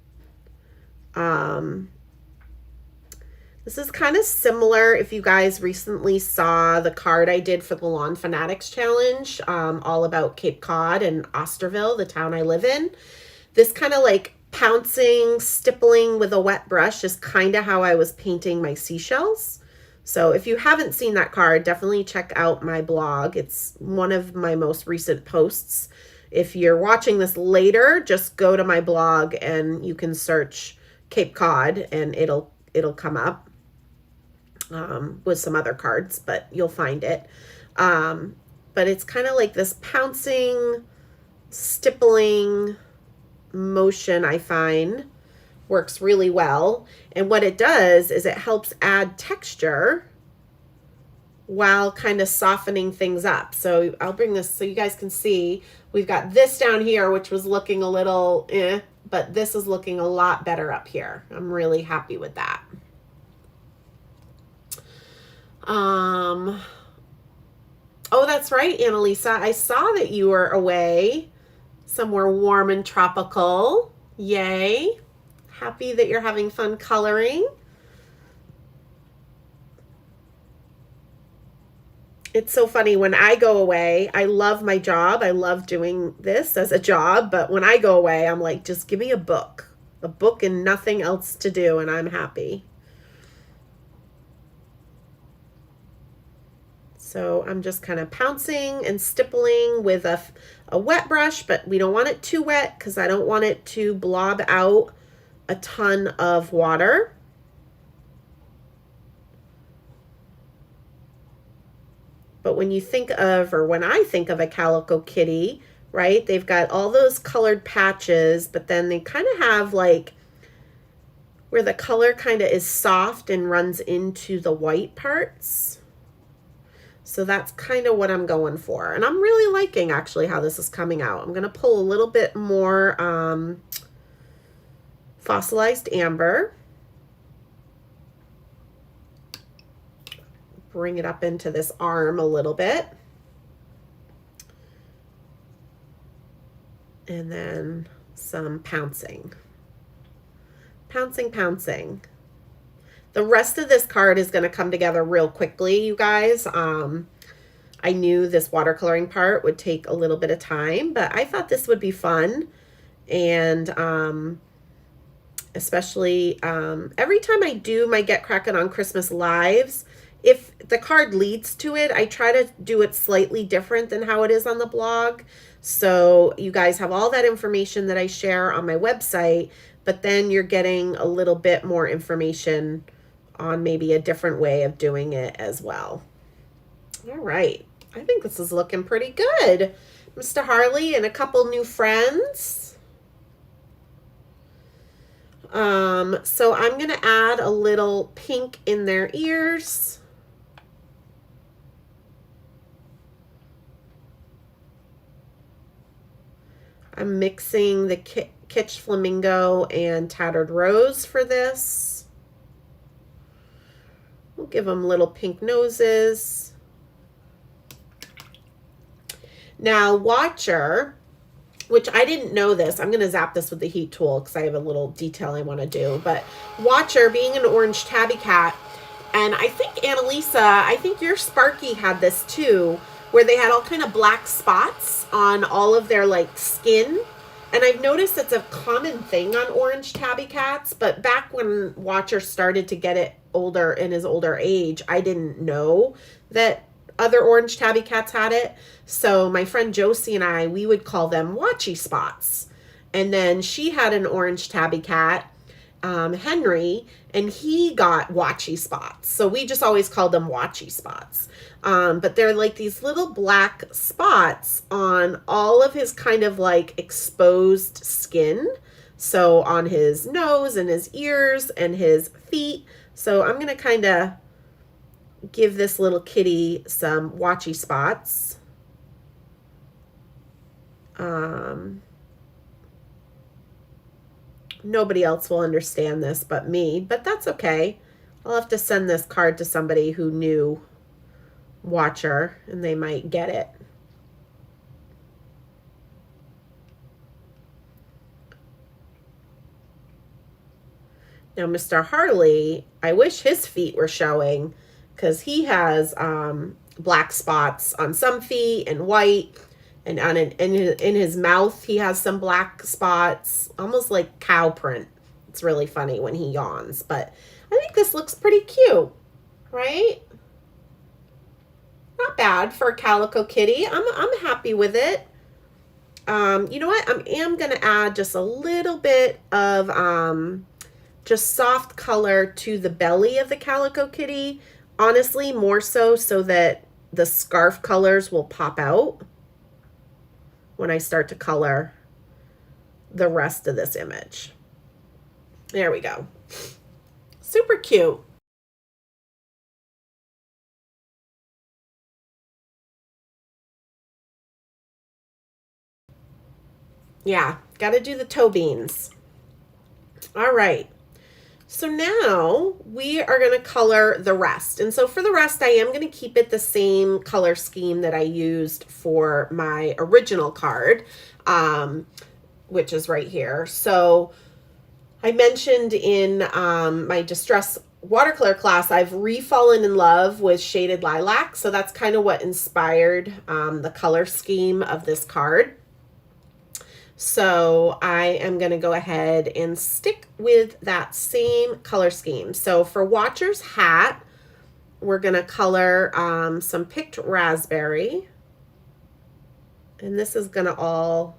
This is kind of similar if you guys recently saw the card I did for the Lawn Fanatics Challenge, all about Cape Cod and Osterville, the town I live in. This kind of like pouncing, stippling with a wet brush is kind of how I was painting my seashells. So if you haven't seen that card, definitely check out my blog. It's one of my most recent posts. If you're watching this later, just go to my blog and you can search Cape Cod and it'll come up. With some other cards, but you'll find it. But it's kind of like this pouncing, stippling motion I find works really well. And what it does is it helps add texture while kind of softening things up. So I'll bring this so you guys can see. We've got this down here, which was looking a little but this is looking a lot better up here. I'm really happy with that. Oh, that's right, Annalisa. I saw that you were away somewhere warm and tropical. Yay. Happy that you're having fun coloring. It's so funny when I go away, I love my job. I love doing this as a job, but when I go away, I'm like, just give me a book and nothing else to do, and I'm happy. So I'm just kind of pouncing and stippling with a wet brush, but we don't want it too wet because I don't want it to blob out a ton of water. But when you think of, or when I think of a calico kitty, right, they've got all those colored patches, but then they kind of have like where the color kind of is soft and runs into the white parts. So that's kind of what I'm going for. And I'm really liking actually how this is coming out. I'm going to pull a little bit more fossilized amber. Bring it up into this arm a little bit. And then some pouncing. Pouncing, pouncing. The rest of this card is going to come together real quickly, you guys. I knew this watercoloring part would take a little bit of time, but I thought this would be fun. And especially every time I do my Get Crackin' on Christmas lives, if the card leads to it, I try to do it slightly different than how it is on the blog. So you guys have all that information that I share on my website, but then you're getting a little bit more information on maybe a different way of doing it as well. All right. I think this is looking pretty good. Mr. Harley and a couple new friends. So I'm going to add a little pink in their ears. I'm mixing the Kitsch Flamingo and Tattered Rose for this. We'll give them little pink noses. Now, Watcher, which I didn't know this. I'm going to zap this with the heat tool because I have a little detail I want to do. But Watcher, being an orange tabby cat, and I think Annalisa, I think your Sparky had this too, where they had all kind of black spots on all of their like skin. And I've noticed it's a common thing on orange tabby cats, but back when Watcher started to get it older in his older age, I didn't know that other orange tabby cats had it. So my friend Josie and I, we would call them watchy spots. And then she had an orange tabby cat, Henry, and he got watchy spots. So we just always called them watchy spots. But they're like these little black spots on all of his kind of like exposed skin. So on his nose and his ears and his feet. So I'm going to kind of give this little kitty some watchy spots. Nobody else will understand this but me, but that's okay. I'll have to send this card to somebody who knew Watcher and they might get it. Now, Mr. Harley, I wish his feet were showing because he has black spots on some feet and white, and in his mouth he has some black spots, almost like cow print. It's really funny when he yawns, but I think this looks pretty cute, right? Not bad for a calico kitty. I'm happy with it. You know what? I am going to add just a little bit of just soft color to the belly of the calico kitty. Honestly, more so that the scarf colors will pop out when I start to color the rest of this image. There we go. Super cute. Yeah, got to do the toe beans. All right. So now we are going to color the rest. And so for the rest, I am going to keep it the same color scheme that I used for my original card, which is right here. So I mentioned in my Distress watercolor class, I've re-fallen in love with Shaded Lilac. So that's kind of what inspired the color scheme of this card. So I am going to go ahead and stick with that same color scheme. So for Watcher's hat, we're going to color some picked raspberry. And this is going to all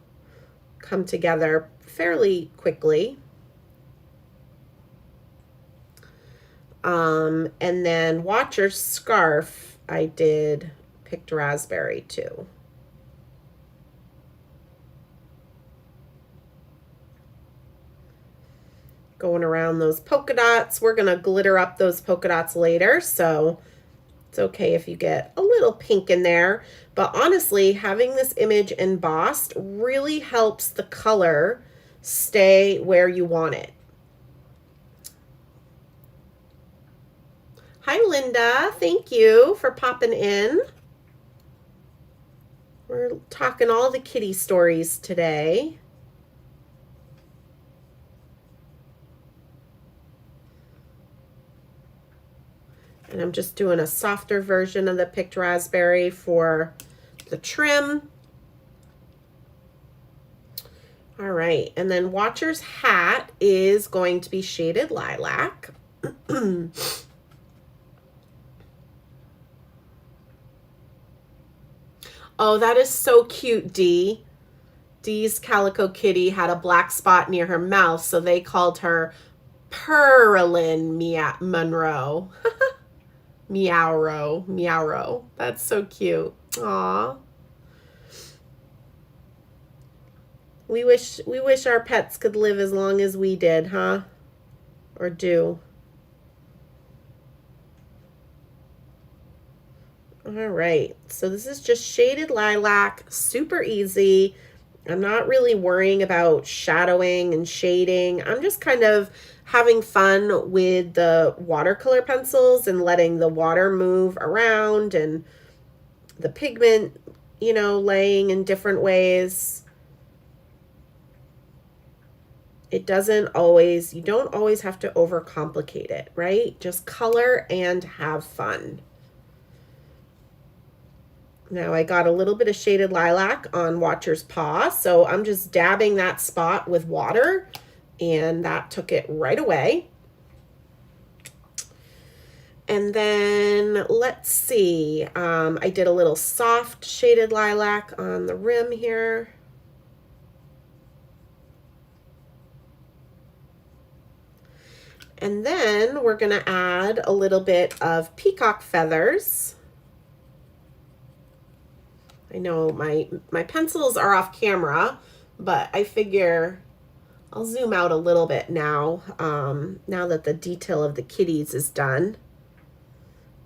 come together fairly quickly. And then Watcher's scarf, I did picked raspberry too. Going around those polka dots. We're going to glitter up those polka dots later, so it's okay if you get a little pink in there. But honestly, having this image embossed really helps the color stay where you want it. Hi, Linda. Thank you for popping in. We're talking all the kitty stories today. And I'm just doing a softer version of the picked raspberry for the trim. All right, and then Watcher's hat is going to be shaded lilac. Oh, that is so cute, Dee. Dee's calico kitty had a black spot near her mouth, so they called her Pearlin Monroe. Meowro, Meowro. That's so cute. Aw. We wish our pets could live as long as we did, huh? Or do. All right. So this is just shaded lilac, super easy. I'm not really worrying about shadowing and shading. I'm just kind of having fun with the watercolor pencils and letting the water move around and the pigment, you know, laying in different ways. It doesn't always, you don't always have to overcomplicate it, right? Just color and have fun. Now I got a little bit of shaded lilac on Watcher's paw, so I'm just dabbing that spot with water, and that took it right away. And then let's see, I did a little soft shaded lilac on the rim here. And then we're going to add a little bit of peacock feathers. I know my pencils are off camera, but I figure I'll zoom out a little bit now, now that the detail of the kitties is done.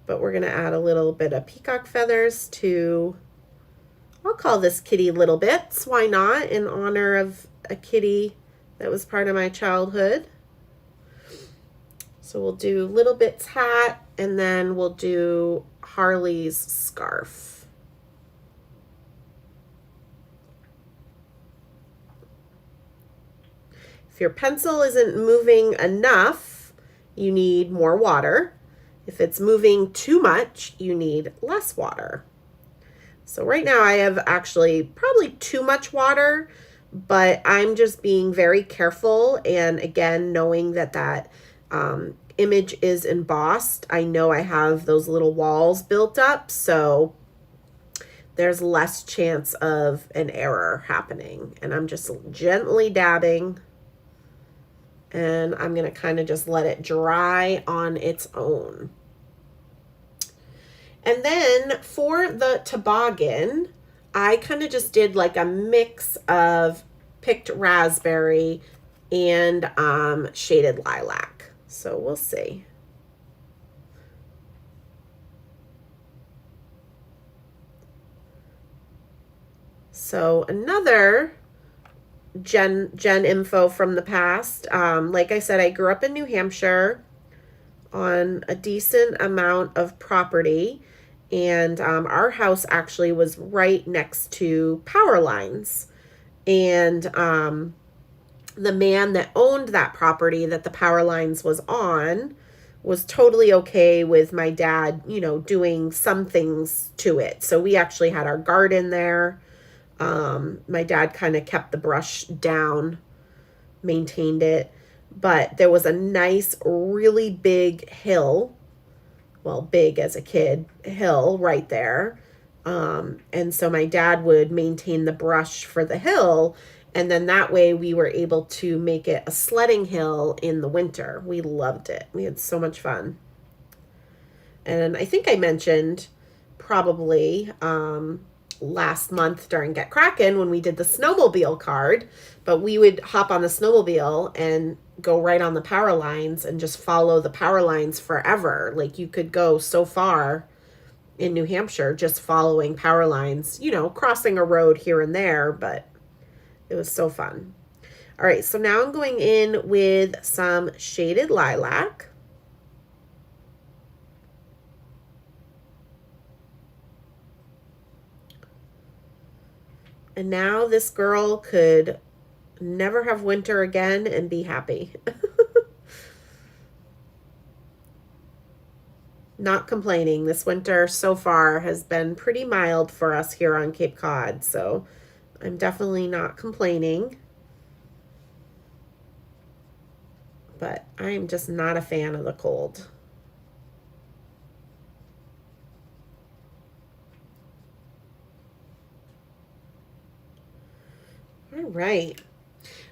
But we're going to add a little bit of peacock feathers to, I'll call this kitty Little Bits. Why not? In honor of a kitty that was part of my childhood. So we'll do Little Bits hat, and then we'll do Harley's scarf. If your pencil isn't moving enough, you need more water. If it's moving too much, you need less water. So right now I have actually probably too much water, but I'm just being very careful. And again, knowing that that image is embossed, I know I have those little walls built up, so there's less chance of an error happening. And I'm just gently dabbing, and I'm going to kind of just let it dry on its own. And then for the toboggan, I kind of just did like a mix of picked raspberry and shaded lilac. So we'll see. So another Gen info from the past. Like I said, I grew up in New Hampshire on a decent amount of property, and our house actually was right next to power lines. And the man that owned that property that the power lines was on was totally okay with my dad, you know, doing some things to it. So we actually had our garden there. My dad kind of kept the brush down, maintained it, but there was a nice, really big hill well, big as a kid, hill right there. And so my dad would maintain the brush for the hill. And then that way we were able to make it a sledding hill in the winter. We loved it. We had so much fun. And I think I mentioned probably last month during Get Crackin' when we did the snowmobile card, but we would hop on the snowmobile and go right on the power lines and just follow the power lines forever. Like you could go so far in New Hampshire just following power lines, you know, crossing a road here and there, but it was so fun. All right, so now I'm going in with some shaded lilac. And now this girl could never have winter again and be happy. Not complaining. This winter so far has been pretty mild for us here on Cape Cod, so I'm definitely not complaining. But I'm just not a fan of the cold. All right.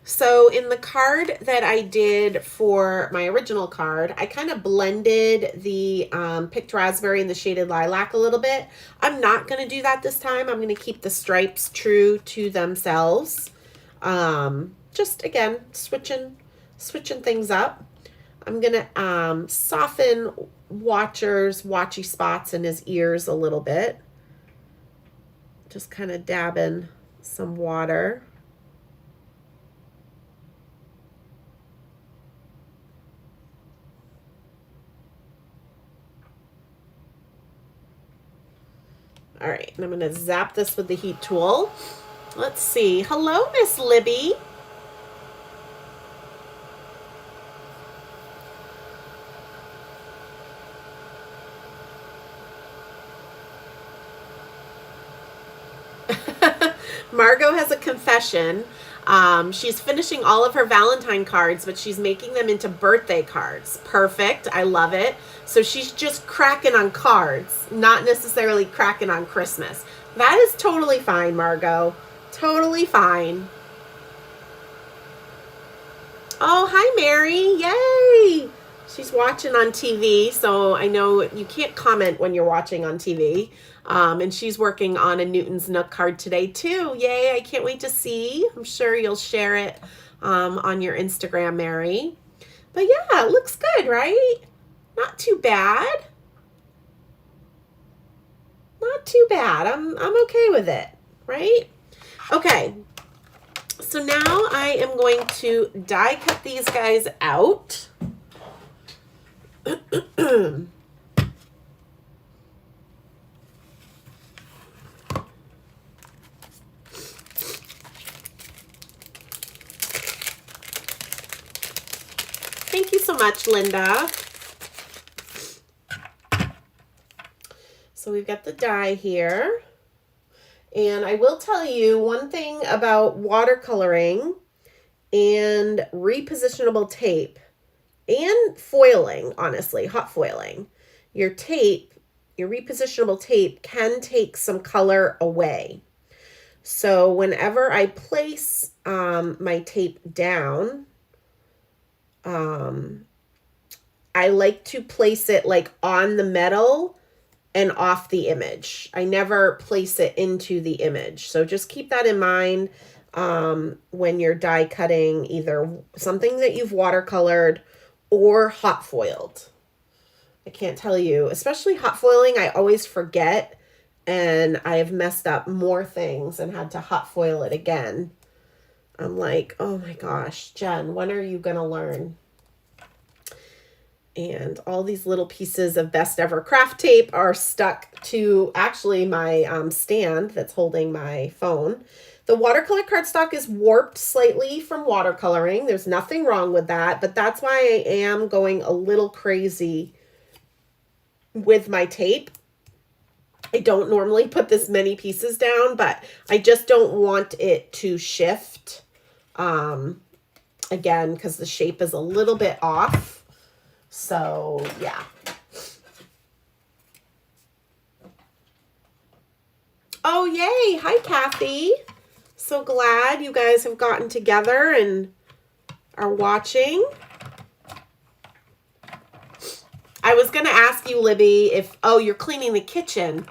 So in the card that I did for my original card, I kind of blended the picked raspberry and the shaded lilac a little bit. I'm not going to do that this time. I'm going to keep the stripes true to themselves. Just again, switching things up. I'm going to soften Watcher's watchy spots in his ears a little bit. Just kind of dab in some water. All right, and I'm going to zap this with the heat tool. Let's see. Hello, Miss Libby. Margot has a confession. She's finishing all of her Valentine cards, but she's making them into birthday cards. Perfect. I love it. So she's just cracking on cards, not necessarily cracking on Christmas. That is totally fine, Margot. Totally fine. Oh, hi, Mary. Yay. She's watching on TV, so I know you can't comment when you're watching on TV. And she's working on a Newton's Nook card today, too. Yay, I can't wait to see. I'm sure you'll share it on your Instagram, Mary. But yeah, it looks good, right? Not too bad. Not too bad. I'm okay with it, right? Okay. So now I am going to die cut these guys out. Thank you so much, Linda. So we've got the die here. And I will tell you one thing about watercoloring and repositionable tape and foiling, honestly, hot foiling. Your tape, your repositionable tape can take some color away. So whenever I place my tape down, I like to place it like on the metal and off the image. I never place it into the image. So just keep that in mind when you're die cutting either something that you've watercolored or hot foiled. I can't tell you, especially hot foiling, I always forget and I have messed up more things and had to hot foil it again. I'm like, oh my gosh, Jen, when are you going to learn? And all these little pieces of best ever craft tape are stuck to actually my stand that's holding my phone. The watercolor cardstock is warped slightly from watercoloring. There's nothing wrong with that, but that's why I am going a little crazy with my tape. I don't normally put this many pieces down, but I just don't want it to shift again because the shape is a little bit off. So yeah. Yay! Hi, Kathy. So glad you guys have gotten together and are watching. I was going to ask you, Libby, if, oh, you're cleaning the kitchen.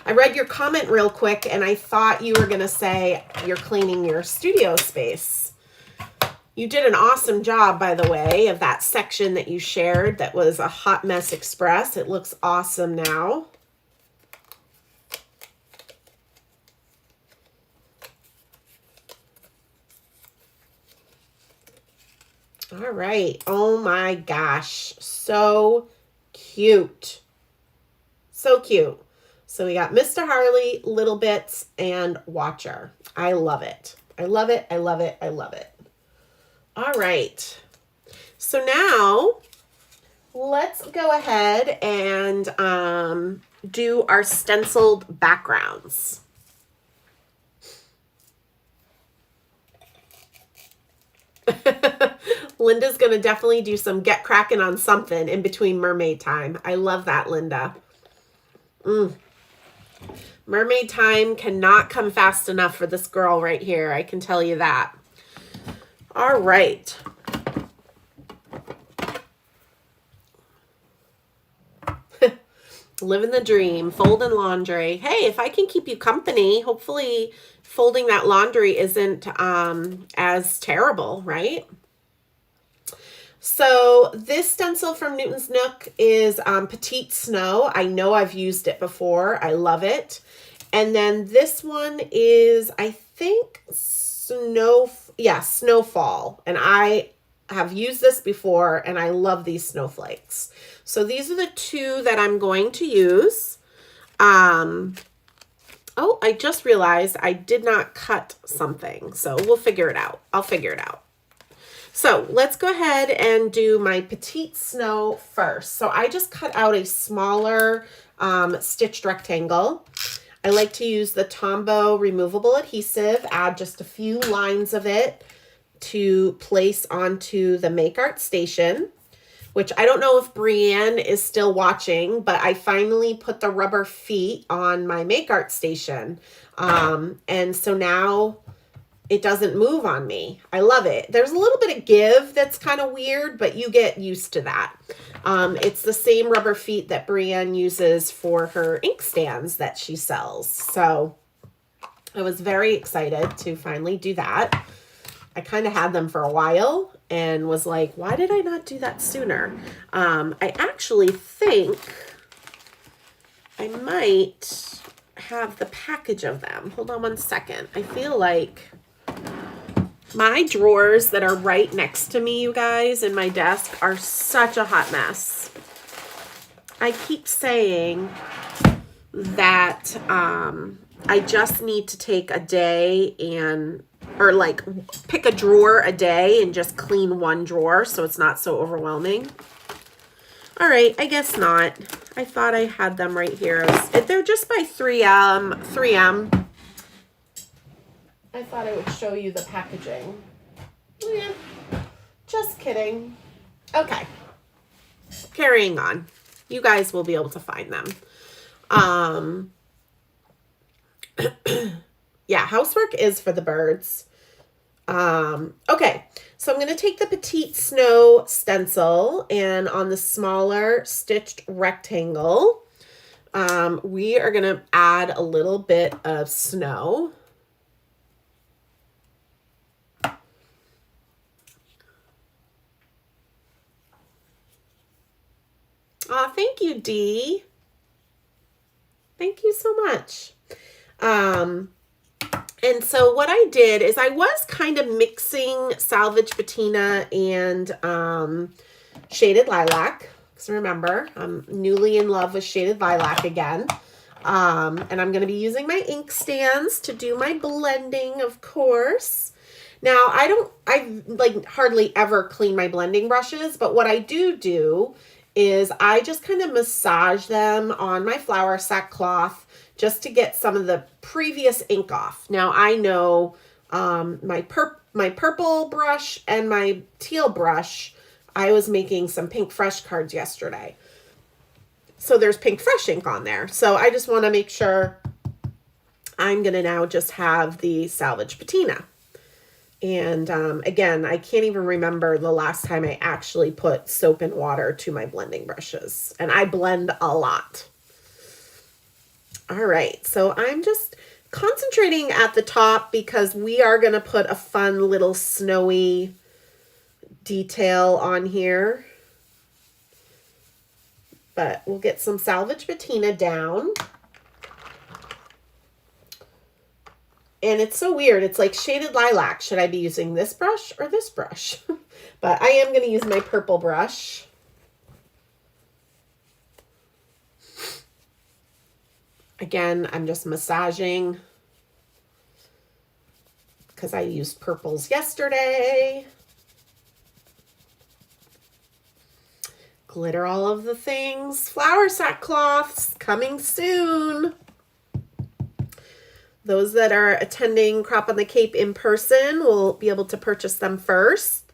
I read your comment real quick, and I thought you were going to say you're cleaning your studio space. You did an awesome job, by the way, of that section that you shared that was a Hot Mess Express. It looks awesome now. All right. Oh my gosh. So cute. So cute. So we got Mr. Harley, Little Bits, and Watcher. I love it. I love it. I love it. I love it. All right. So now let's go ahead and do our stenciled backgrounds. Linda's going to definitely do some get cracking on something in between mermaid time. I love that, Linda. Mermaid time cannot come fast enough for this girl right here. I can tell you that. All right. Living the dream, folding laundry. Hey, if I can keep you company, hopefully folding that laundry isn't as terrible, right? So this stencil from Newton's Nook is Petite Snow. I know I've used it before. I love it. And then this one is, I think, Snowfall. And I have used this before, and I love these snowflakes. So these are the two that I'm going to use. Oh, I just realized I did not cut something. So we'll figure it out. I'll figure it out. So let's go ahead and do my Petite Snow first. So I just cut out a smaller stitched rectangle. I like to use the Tombow removable adhesive, add just a few lines of it to place onto the Make Art Station, which I don't know if Brienne is still watching, but I finally put the rubber feet on my Make Art Station. And so now it doesn't move on me. I love it. There's a little bit of give that's kind of weird, but you get used to that. It's the same rubber feet that Brienne uses for her ink stands that she sells. So I was very excited to finally do that. I kind of had them for a while and was like, why did I not do that sooner? I actually think I might have the package of them. Hold on one second. I feel like my drawers that are right next to me, you guys, in my desk are such a hot mess. I keep saying that I just need to take a day or like pick a drawer a day and just clean one drawer so it's not so overwhelming. All right, I guess not. I thought I had them right here. They're just by 3M. I thought I would show you the packaging. Yeah, just kidding. Okay, carrying on. You guys will be able to find them. Yeah, housework is for the birds. Okay, so I'm going to take the Petite Snow stencil, and on the smaller stitched rectangle, we are going to add a little bit of snow. Aw, thank you, Dee. Thank you so much. And so what I did is I was kind of mixing Salvage Patina and Shaded Lilac. Because remember, I'm newly in love with Shaded Lilac again. And I'm going to be using my ink stands to do my blending, of course. Now, I like hardly ever clean my blending brushes, but what I do is I just kind of massage them on my flour sackcloth just to get some of the previous ink off. Now, I know my purple brush and my teal brush, I was making some Pink Fresh cards yesterday. So there's Pink Fresh ink on there. So I just want to make sure I'm going to now just have the salvage patina. And again, I can't even remember the last time I actually put soap and water to my blending brushes. And I blend a lot. All right, so I'm just concentrating at the top because we are going to put a fun little snowy detail on here. But we'll get some salvage patina down. And it's so weird. It's like shaded lilac. Should I be using this brush or this brush? But I am going to use my purple brush. Again, I'm just massaging because I used purples yesterday. Glitter all of the things. Flower sackcloths coming soon. Those that are attending Crop on the Cape in person will be able to purchase them first.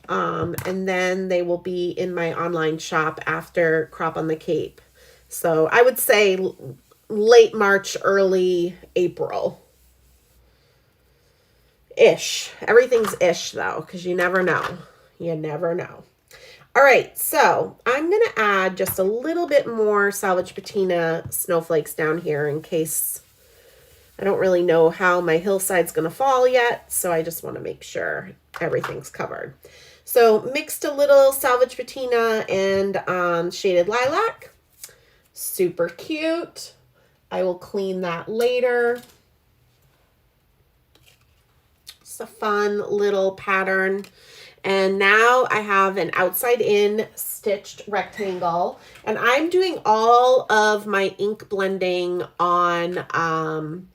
And then they will be in my online shop after Crop on the Cape. So I would say late March, early April-ish. Everything's ish though, because you never know. You never know. All right, so I'm going to add just a little bit more salvage patina snowflakes down here in case I don't really know how my hillside's going to fall yet, so I just want to make sure everything's covered. So mixed a little salvage patina and shaded lilac. Super cute. I will clean that later. It's a fun little pattern. And now I have an outside in stitched rectangle, and I'm doing all of my ink blending on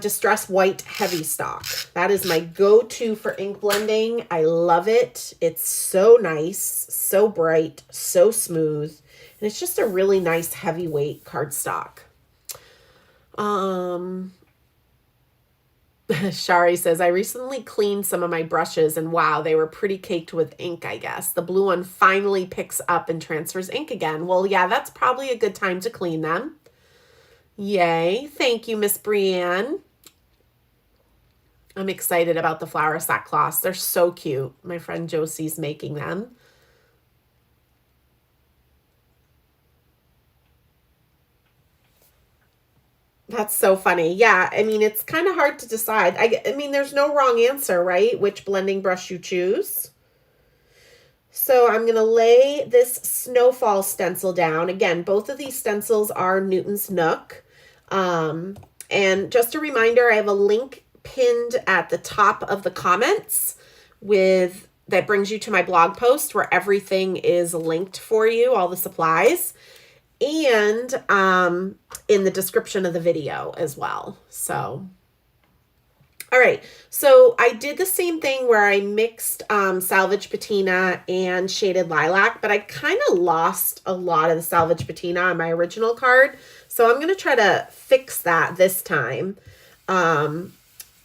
Distress White Heavy Stock. That is my go-to for ink blending. I love it. It's so nice, so bright, so smooth, and it's just a really nice heavyweight cardstock. Shari says, I recently cleaned some of my brushes and wow, they were pretty caked with ink, I guess. The blue one finally picks up and transfers ink again. Well, yeah, that's probably a good time to clean them. Yay. Thank you, Miss Brienne. I'm excited about the flower sackcloths. They're so cute. My friend Josie's making them. That's so funny. Yeah, I mean, it's kind of hard to decide. I mean, there's no wrong answer, right? Which blending brush you choose. So I'm going to lay this snowfall stencil down. Again, both of these stencils are Newton's Nook. And just a reminder, I have a link pinned at the top of the comments that brings you to my blog post where everything is linked for you, all the supplies, and in the description of the video as well. So, all right. So I did the same thing where I mixed salvage patina and shaded lilac, but I kind of lost a lot of the salvage patina on my original card. So I'm going to try to fix that this time. I'm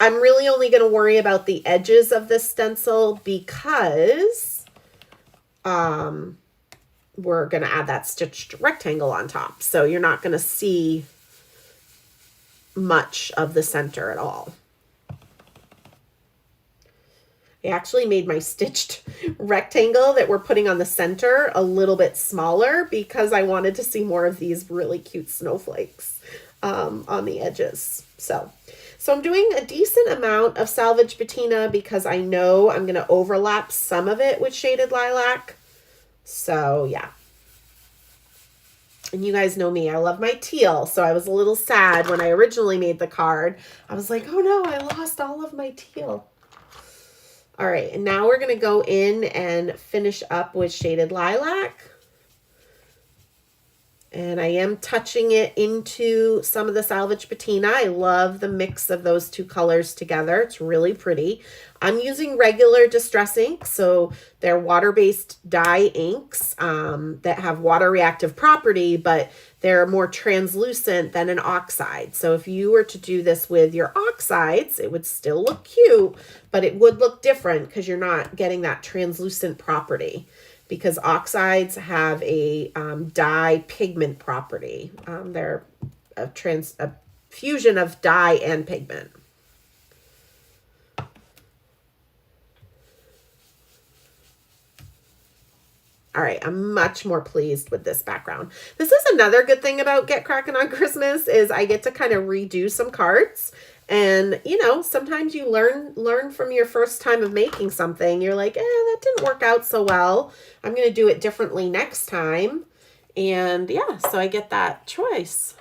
really only going to worry about the edges of this stencil because we're going to add that stitched rectangle on top. So you're not going to see much of the center at all. I actually made my stitched rectangle that we're putting on the center a little bit smaller because I wanted to see more of these really cute snowflakes on the edges. So I'm doing a decent amount of salvage patina because I know I'm going to overlap some of it with shaded lilac. So yeah. And you guys know me, I love my teal. So I was a little sad when I originally made the card. I was like, oh no, I lost all of my teal. All right, and now we're going to go in and finish up with shaded lilac. And I am touching it into some of the salvage patina. I love the mix of those two colors together. It's really pretty. I'm using regular Distress ink, so they're water-based dye inks that have water reactive property, but they're more translucent than an oxide. So if you were to do this with your oxides, it would still look cute, but it would look different because you're not getting that translucent property. Because oxides have a dye pigment property. They're a fusion of dye and pigment. All right, I'm much more pleased with this background. This is another good thing about Get Crackin' on Christmas is I get to kind of redo some cards. And, you know, sometimes you learn from your first time of making something. You're like, that didn't work out so well. I'm going to do it differently next time. And yeah, so I get that choice.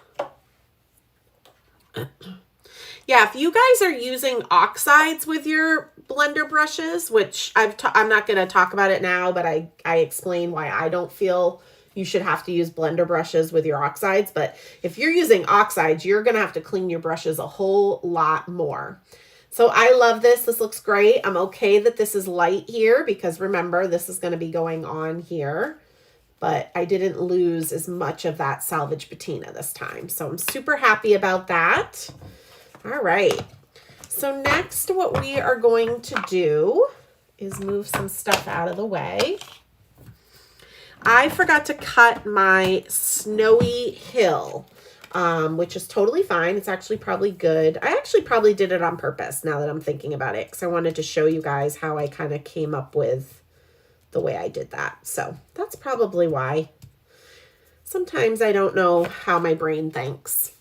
Yeah, if you guys are using oxides with your blender brushes, which I'm not going to talk about it now, but I explain why I don't feel you should have to use blender brushes with your oxides. But if you're using oxides, you're going to have to clean your brushes a whole lot more. So I love this. This looks great. I'm okay that this is light here because remember, this is going to be going on here. But I didn't lose as much of that salvage patina this time. So I'm super happy about that. All right, so next what we are going to do is move some stuff out of the way. I forgot to cut my snowy hill, which is totally fine. It's actually probably good. I actually probably did it on purpose now that I'm thinking about it because I wanted to show you guys how I kind of came up with the way I did that. So that's probably why. Sometimes I don't know how my brain thinks.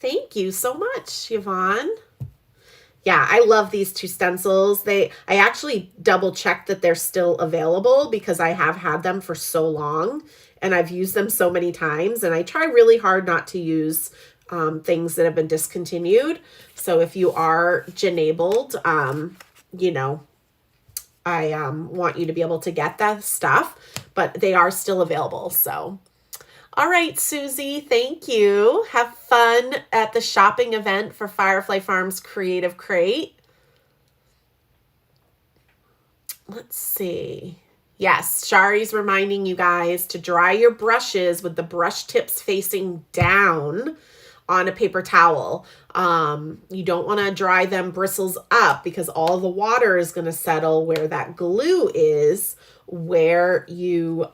Thank you so much, Yvonne. Yeah, I love these two stencils. I actually double checked that they're still available because I have had them for so long and I've used them so many times, and I try really hard not to use things that have been discontinued. So if you are Genabled, you know, I want you to be able to get that stuff, but they are still available. So all right, Susie, thank you. Have fun at the shopping event for Firefly Farms Creative Crate. Let's see. Yes, Shari's reminding you guys to dry your brushes with the brush tips facing down on a paper towel. You don't want to dry them bristles up because all the water is going to settle where that glue is, where you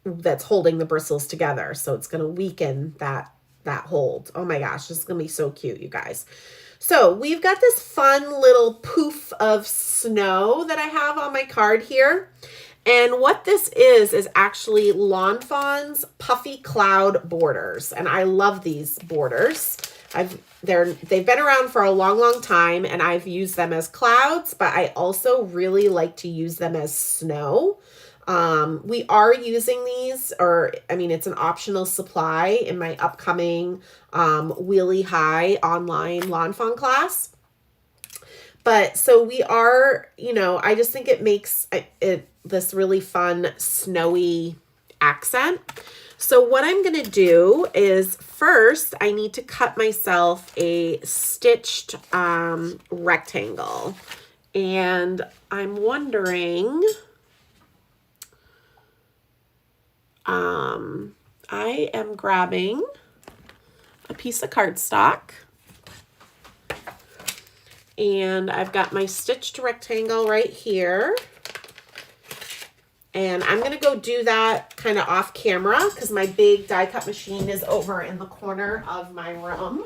that's holding the bristles together. So it's going to weaken that hold. Oh my gosh, this is going to be so cute, you guys. So we've got this fun little poof of snow that I have on my card here. And what this is actually Lawn Fawn's Puffy Cloud borders. And I love these borders. They've been around for a long, long time, and I've used them as clouds, but I also really like to use them as snow. We are using these, it's an optional supply in my upcoming Wheelie High online Lawn Fawn class. But so we are, I just think it makes this really fun snowy accent. So what I'm going to do is first I need to cut myself a stitched rectangle. And I'm wondering, I am grabbing a piece of cardstock. And I've got my stitched rectangle right here. And I'm going to go do that kind of off camera because my big die cut machine is over in the corner of my room.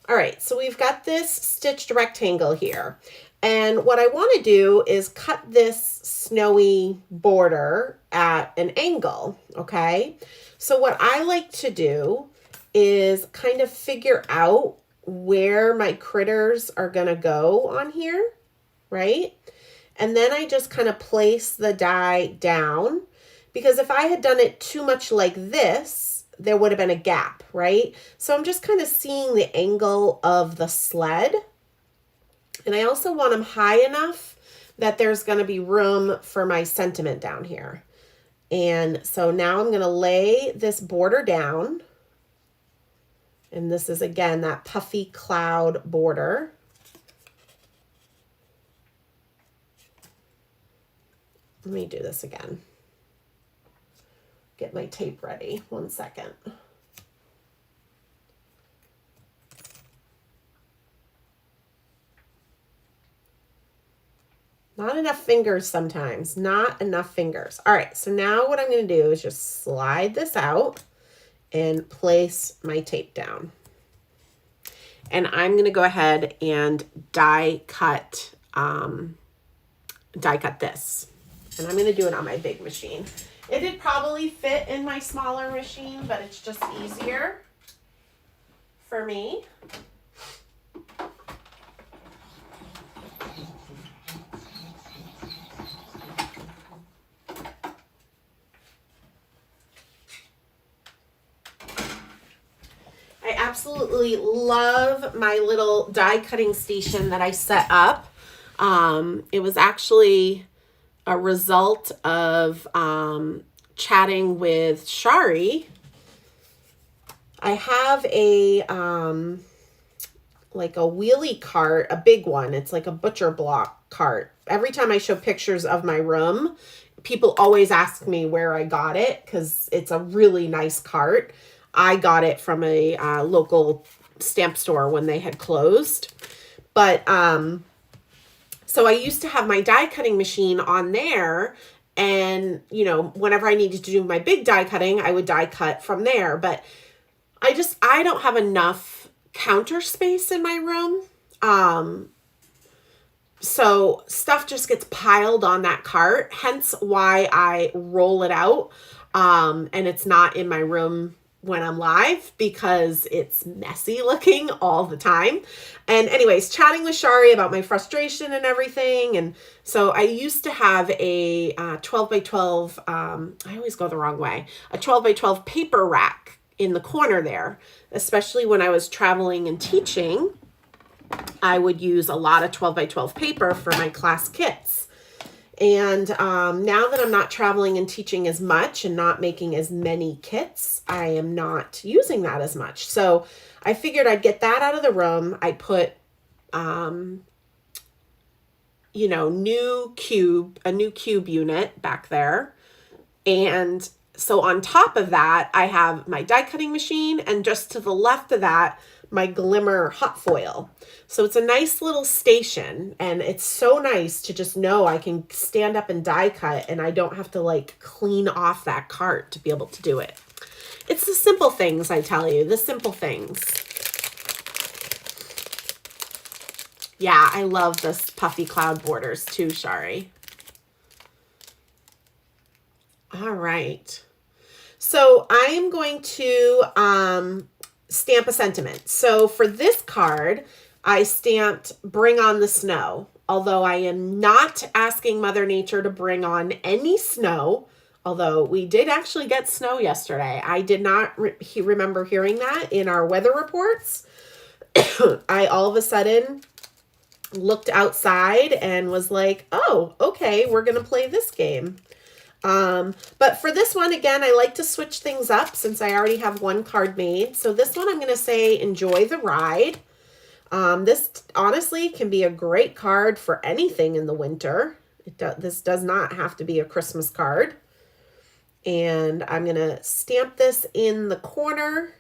All right, so we've got this stitched rectangle here. And what I want to do is cut this snowy border at an angle, okay? So what I like to do is kind of figure out where my critters are going to go on here, right? And then I just kind of place the die down, because if I had done it too much like this, there would have been a gap, right? So I'm just kind of seeing the angle of the sled. And I also want them high enough that there's going to be room for my sentiment down here. And so now I'm going to lay this border down. And this is, again, that puffy cloud border. Let me do this again. Get my tape ready. 1 second. Not enough fingers sometimes. Not enough fingers. All right, so now what I'm going to do is just slide this out and place my tape down. And I'm going to go ahead and die cut this. And I'm going to do it on my big machine. It'd probably fit in my smaller machine, but it's just easier for me. I absolutely love my little die cutting station that I set up. It was actually a result of chatting with Shari. I have a like a wheelie cart, a big one. It's like a butcher block cart. Every time I show pictures of my room, people always ask me where I got it because it's a really nice cart. I got it from a local stamp store when they had closed. But so I used to have my die cutting machine on there, and you know, whenever I needed to do my big die cutting, I would die cut from there. But I don't have enough counter space in my room. So stuff just gets piled on that cart, hence why I roll it out. And it's not in my room when I'm live because it's messy looking all the time. And anyways, chatting with Shari about my frustration and everything. And so I used to have a 12 by 12, I always go the wrong way, a 12 by 12 paper rack in the corner there, especially when I was traveling and teaching. I would use a lot of 12 by 12 paper for my class kits. And now that I'm not traveling and teaching as much and not making as many kits, I am not using that as much. So I figured I'd get that out of the room. I put, you know, a new cube unit back there. And so on top of that, I have my die cutting machine, and just to the left of that, my Glimmer hot foil. So it's a nice little station, and it's so nice to just know I can stand up and die cut and I don't have to like clean off that cart to be able to do it. It's the simple things, I tell you, the simple things. Yeah, I love this puffy cloud borders too, Shari. All right. So I am going to stamp a sentiment. So for this card, I stamped Bring on the Snow. Although I am not asking Mother Nature to bring on any snow, although we did actually get snow yesterday. I did not remember hearing that in our weather reports. I all of a sudden looked outside and was like, oh, okay, we're going to play this game. But for this one, again, I like to switch things up since I already have one card made. So this one, I'm going to say enjoy the ride. This honestly can be a great card for anything in the winter. This does not have to be a Christmas card. And I'm going to stamp this in the corner.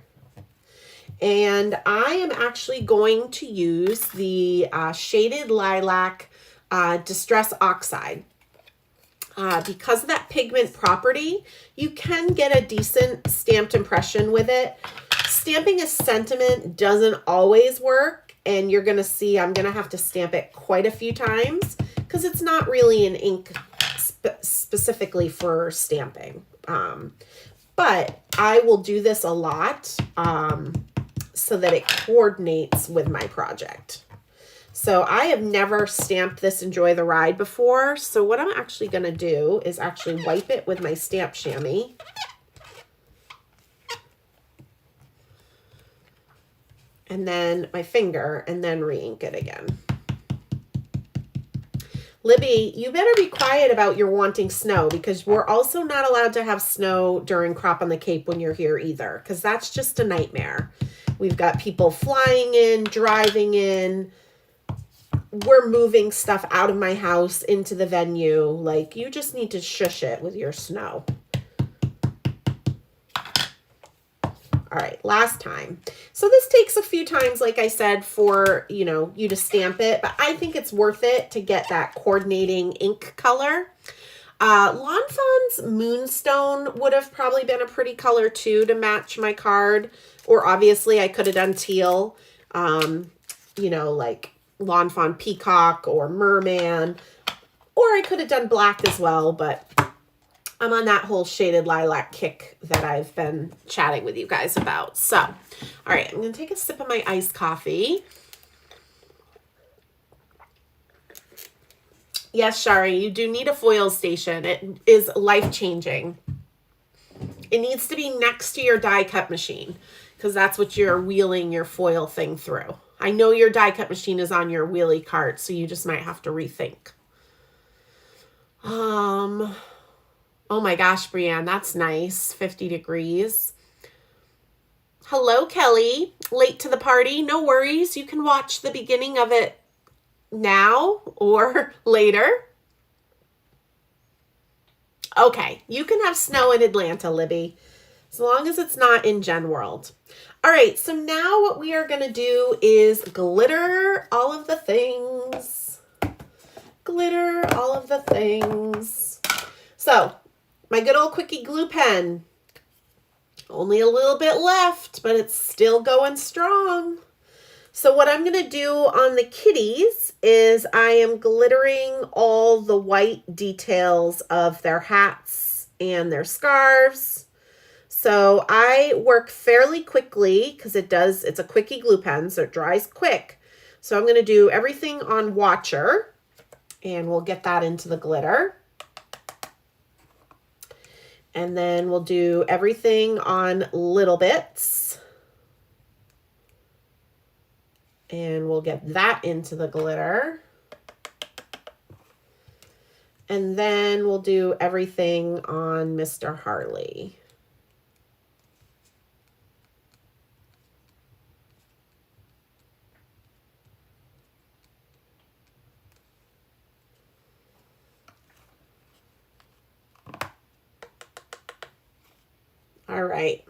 And I am actually going to use the Shaded Lilac Distress Oxide. Because of that pigment property, you can get a decent stamped impression with it. Stamping a sentiment doesn't always work, and you're going to see I'm going to have to stamp it quite a few times because it's not really an ink specifically for stamping. But I will do this a lot so that it coordinates with my project. So I have never stamped this Enjoy the Ride before. So what I'm actually going to do is actually wipe it with my stamp chamois. And then my finger, and then re-ink it again. Libby, you better be quiet about your wanting snow, because we're also not allowed to have snow during Crop on the Cape when you're here either, because that's just a nightmare. We've got people flying in, driving in. We're moving stuff out of my house into the venue. Like, you just need to shush it with your snow. All right, last time. So this takes a few times, like I said, for, you know, you to stamp it, but I think it's worth it to get that coordinating ink color. Lawn Fawn's Moonstone would have probably been a pretty color too to match my card. Or obviously I could have done teal, you know, like Lawn Fawn Peacock or Merman. Or I could have done black as well, but I'm on that whole shaded lilac kick that I've been chatting with you guys about. So, all right, I'm going to take a sip of my iced coffee. Yes, Shari, you do need a foil station. It is life-changing. It needs to be next to your die cut machine because that's what you're wheeling your foil thing through. I know your die cut machine is on your wheelie cart, so you just might have to rethink. Oh my gosh, Brianne, that's nice. 50 degrees. Hello, Kelly. Late to the party. No worries. You can watch the beginning of it now or later. Okay, you can have snow in Atlanta, Libby, as long as it's not in Gen World. All right, so now what we are going to do is glitter all of the things. Glitter all of the things. So, my good old Quickie glue pen. Only a little bit left, but it's still going strong. So what I'm going to do on the kitties is I am glittering all the white details of their hats and their scarves. So I work fairly quickly because it's a Quickie glue pen, so it dries quick. So I'm going to do everything on Watcher, and we'll get that into the glitter. And then we'll do everything on Little Bits. And we'll get that into the glitter. And then we'll do everything on Mr. Harley. All right.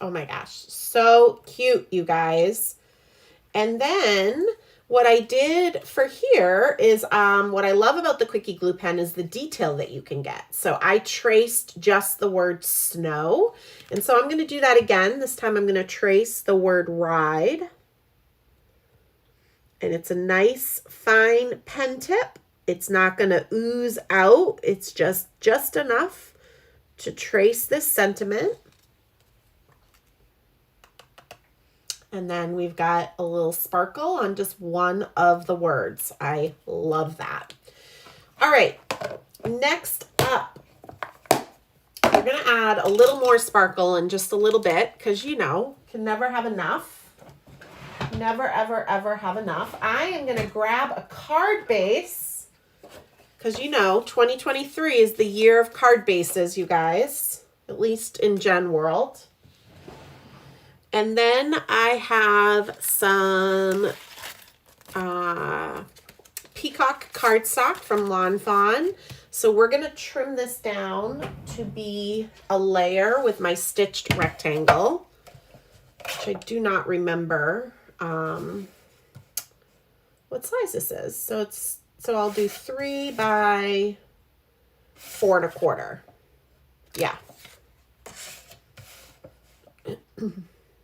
Oh my gosh, so cute, you guys. And then what I did for here is what I love about the Quickie glue pen is the detail that you can get. So I traced just the word snow. And so I'm going to do that again. This time I'm going to trace the word ride. And it's a nice fine pen tip. It's not going to ooze out. It's just enough to trace this sentiment. And then we've got a little sparkle on just one of the words. I love that. All right, next up, we're gonna add a little more sparkle in just a little bit because, you know, can never have enough. Never, ever, ever have enough. I am gonna grab a card base because, you know, 2023 is the year of card bases, you guys, at least in Gen World. And then I have some Peacock cardstock from Lawn Fawn. So we're going to trim this down to be a layer with my stitched rectangle, which I do not remember what size this is. So I'll do 3 by 4 1/4. Yeah.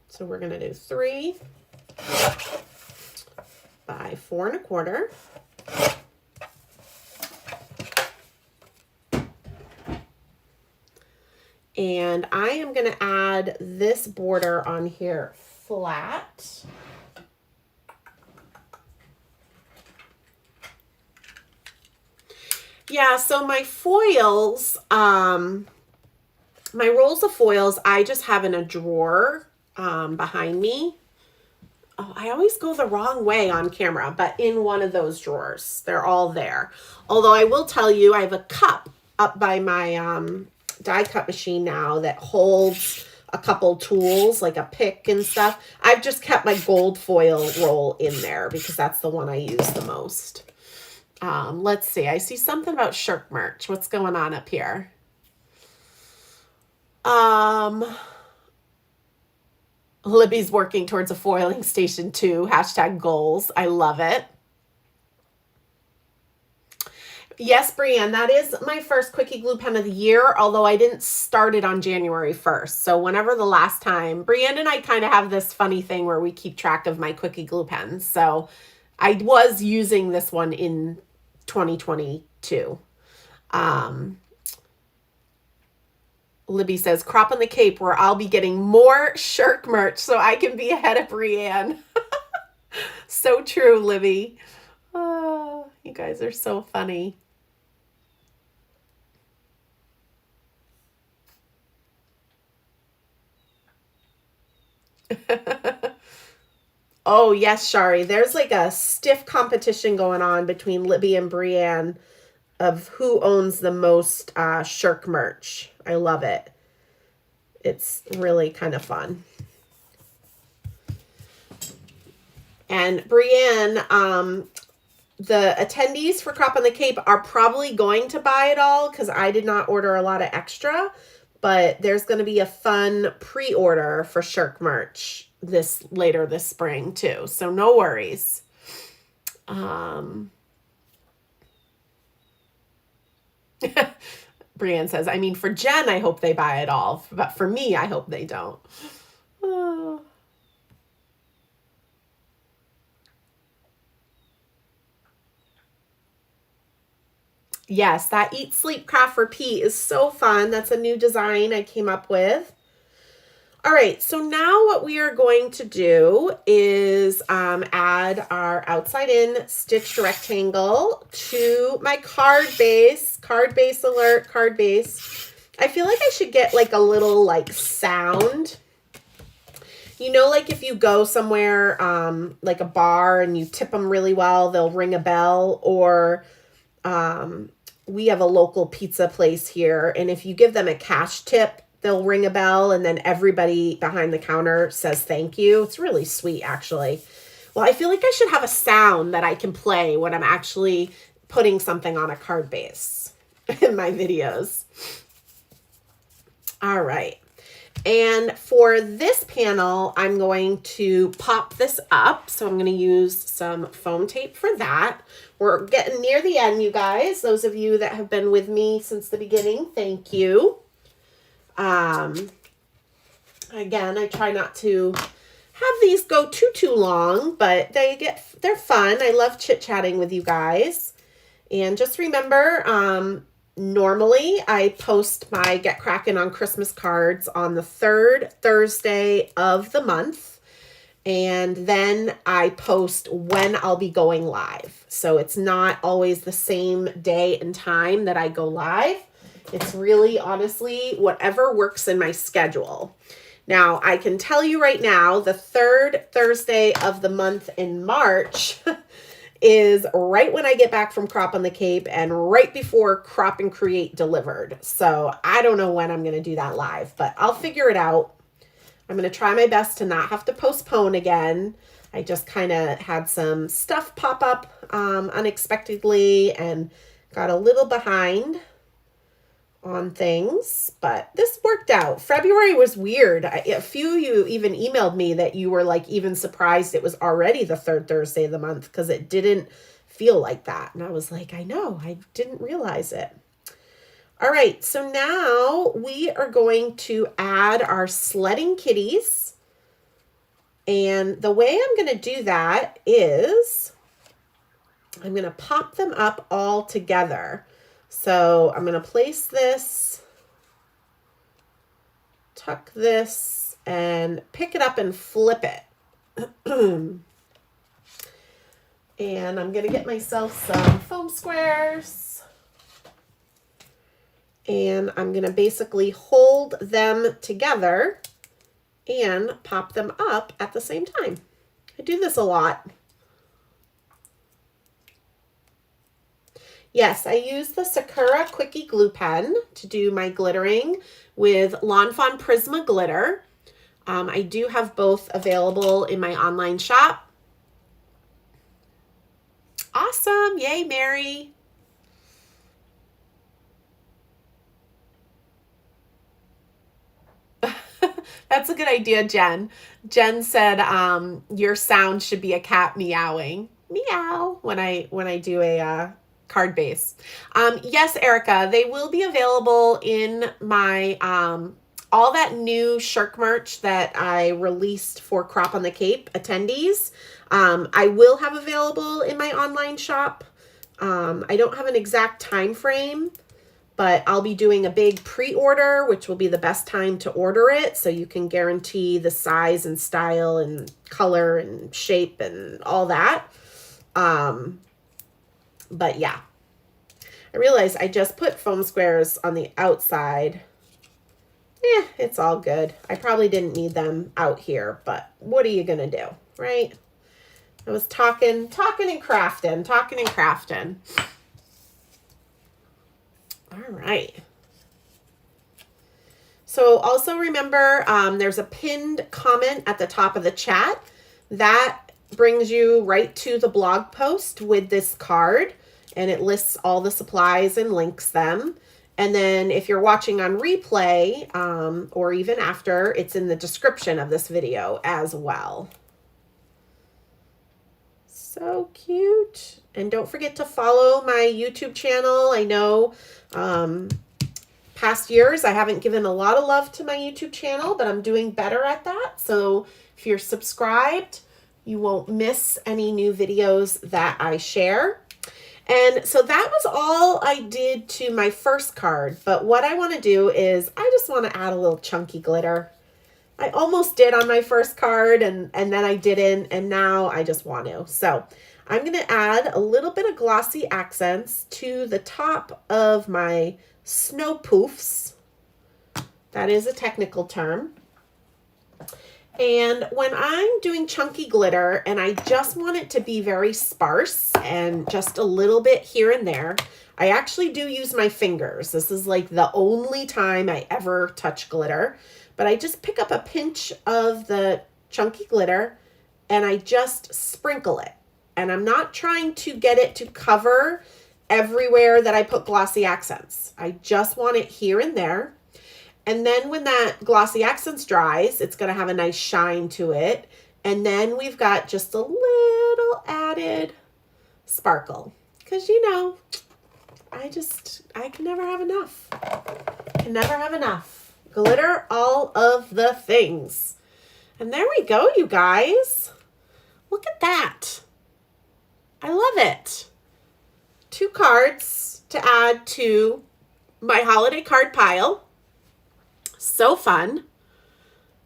So we're going to do 3 by 4 1/4. And I am going to add this border on here flat. Yeah, so my foils, my rolls of foils, I just have in a drawer behind me. Oh, I always go the wrong way on camera, but in one of those drawers. They're all there. Although I will tell you, I have a cup up by my die cut machine now that holds a couple tools like a pick and stuff. I've just kept my gold foil roll in there because that's the one I use the most. Let's see. I see something about Shirk merch. What's going on up here? Libby's working towards a foiling station too. Hashtag goals. I love it. Yes, Brienne, that is my first Quickie Glue pen of the year, although I didn't start it on January 1st. So whenever the last time, Brienne and I kind of have this funny thing where we keep track of my Quickie Glue pens. So I was using this one in 2022. Libby says, crop on the Cape where I'll be getting more Shirk merch so I can be ahead of Brienne. So true, Libby. Oh, you guys are so funny. Oh, yes, Shari. There's like a stiff competition going on between Libby and Brienne of who owns the most Shirk merch. I love it. It's really kind of fun. And Brienne, the attendees for Crop on the Cape are probably going to buy it all because I did not order a lot of extra. But there's going to be a fun pre-order for Shirk merch later this spring too. So no worries. Brienne says, I mean, for Jen, I hope they buy it all. But for me, I hope they don't. Oh. Yes, that Eat, Sleep, Craft, Repeat is so fun. That's a new design I came up with. All right, so now what we are going to do is add our outside in stitched rectangle to my card base alert, card base. I feel like I should get like a little like sound. You know, like if you go somewhere like a bar and you tip them really well, they'll ring a bell. Or we have a local pizza place here, and if you give them a cash tip, they'll ring a bell, and then everybody behind the counter says thank you. It's really sweet, actually. Well, I feel like I should have a sound that I can play when I'm actually putting something on a card base in my videos. All right. And for this panel, I'm going to pop this up. So I'm going to use some foam tape for that. We're getting near the end, you guys. Those of you that have been with me since the beginning, thank you. Again, I try not to have these go too long, but they're fun. I love chit-chatting with you guys. And just remember, normally I post my Get Crackin' on Christmas cards on the third Thursday of the month. And then I post when I'll be going live. So it's not always the same day and time that I go live. It's really, honestly, whatever works in my schedule. Now, I can tell you right now, the third Thursday of the month in March is right when I get back from Crop on the Cape and right before Crop and Create delivered. So I don't know when I'm going to do that live, but I'll figure it out. I'm going to try my best to not have to postpone again. I just kind of had some stuff pop up unexpectedly and got a little behind on things, but this worked out. February was weird. A few of you even emailed me that you were like even surprised it was already the third Thursday of the month because it didn't feel like that. And I was like, I know, I didn't realize it. All right, so now we are going to add our sledding kitties. And the way I'm going to do that is I'm going to pop them up all together. So I'm going to place this, tuck this, and pick it up and flip it. And I'm going to get myself some foam squares. And I'm going to basically hold them together and pop them up at the same time. I do this a lot. Yes, I use the Sakura Quickie Glue Pen to do my glittering with Lawn Fawn Prisma Glitter. I do have both available in my online shop. Awesome. Yay, Mary. That's a good idea, Jen. Jen said your sound should be a cat meowing. Meow when I do a card base. Yes, Erica, they will be available in my all that new Shirk merch that I released for Crop on the Cape attendees. I will have available in my online shop. I don't have an exact time frame, but I'll be doing a big pre-order, which will be the best time to order it, so you can guarantee the size and style and color and shape and all that. But yeah, I realized I just put foam squares on the outside. It's all good. I probably didn't need them out here, but what are you gonna do, right? I was talking and crafting. All right. So also remember, there's a pinned comment at the top of the chat that brings you right to the blog post with this card, and it lists all the supplies and links them. And then if you're watching on replay, or even after, it's in the description of this video as well. So cute. And don't forget to follow my YouTube channel. I know past years I haven't given a lot of love to my YouTube channel, but I'm doing better at that. So if you're subscribed, you won't miss any new videos that I share. And so that was all I did to my first card. But what I want to do is I just want to add a little chunky glitter. I almost did on my first card and then I didn't, and now I just want to. So I'm going to add a little bit of glossy accents to the top of my snow poofs. That is a technical term. And when I'm doing chunky glitter and I just want it to be very sparse and just a little bit here and there, I actually do use my fingers. This is like the only time I ever touch glitter. But I just pick up a pinch of the chunky glitter and I just sprinkle it. And I'm not trying to get it to cover everywhere that I put glossy accents. I just want it here and there. And then when that glossy accents dries, it's going to have a nice shine to it. And then we've got just a little added sparkle. Because, you know, I can never have enough. Can never have enough. Glitter all of the things. And there we go, you guys. Look at that. I love it. 2 cards to add to my holiday card pile. So fun.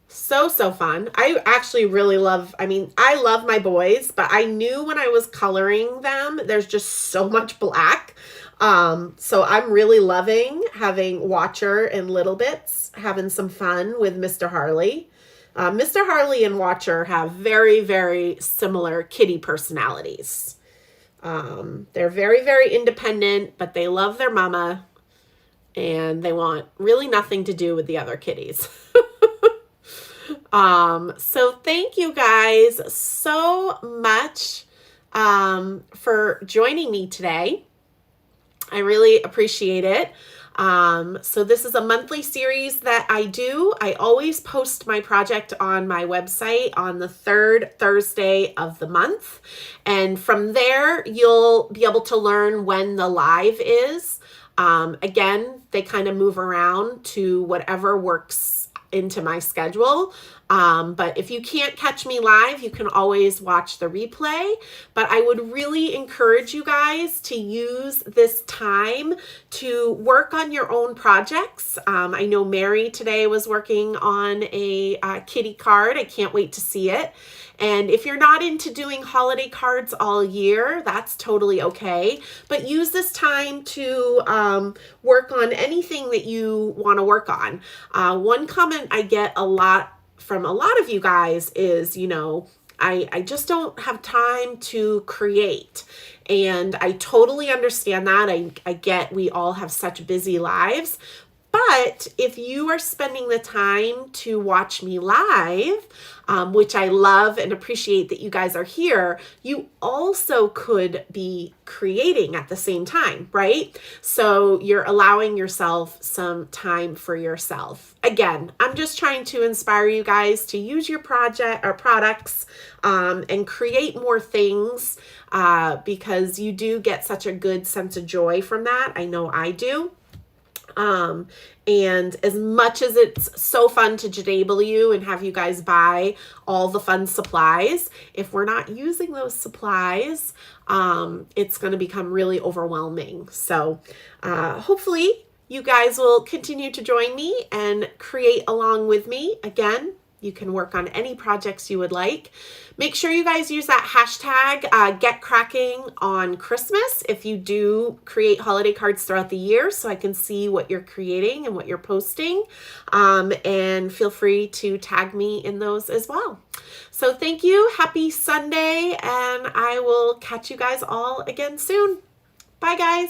So fun. I actually really love, I love my boys, but I knew when I was coloring them, there's just so much black. So I'm really loving having Watcher and Little Bits, having some fun with Mr. Harley. Mr. Harley and Watcher have very, very similar kitty personalities. They're very, very independent, but they love their mama and they want really nothing to do with the other kitties. So thank you guys so much, for joining me today. I really appreciate it. So this is a monthly series that I do. I always post my project on my website on the 3rd Thursday of the month. And from there, you'll be able to learn when the live is. Again, they kind of move around to whatever works into my schedule. But if you can't catch me live, you can always watch the replay. But I would really encourage you guys to use this time to work on your own projects. I know Mary today was working on a kitty card. I can't wait to see it. And if you're not into doing holiday cards all year, that's totally okay. But use this time to work on anything that you want to work on. One comment I get a lot from a lot of you guys is, I just don't have time to create. And I totally understand that. I get we all have such busy lives. But if you are spending the time to watch me live, which I love and appreciate that you guys are here, you also could be creating at the same time, right? So you're allowing yourself some time for yourself. Again, I'm just trying to inspire you guys to use your project or products and create more things because you do get such a good sense of joy from that. I know I do. And as much as it's so fun to enable you and have you guys buy all the fun supplies, if we're not using those supplies, it's going to become really overwhelming. So hopefully you guys will continue to join me and create along with me. Again, you can work on any projects you would like. Make sure you guys use that hashtag Get Cracking on Christmas if you do create holiday cards throughout the year, so I can see what you're creating and what you're posting. And feel free to tag me in those as well. So thank you. Happy Sunday, and I will catch you guys all again soon. Bye, guys.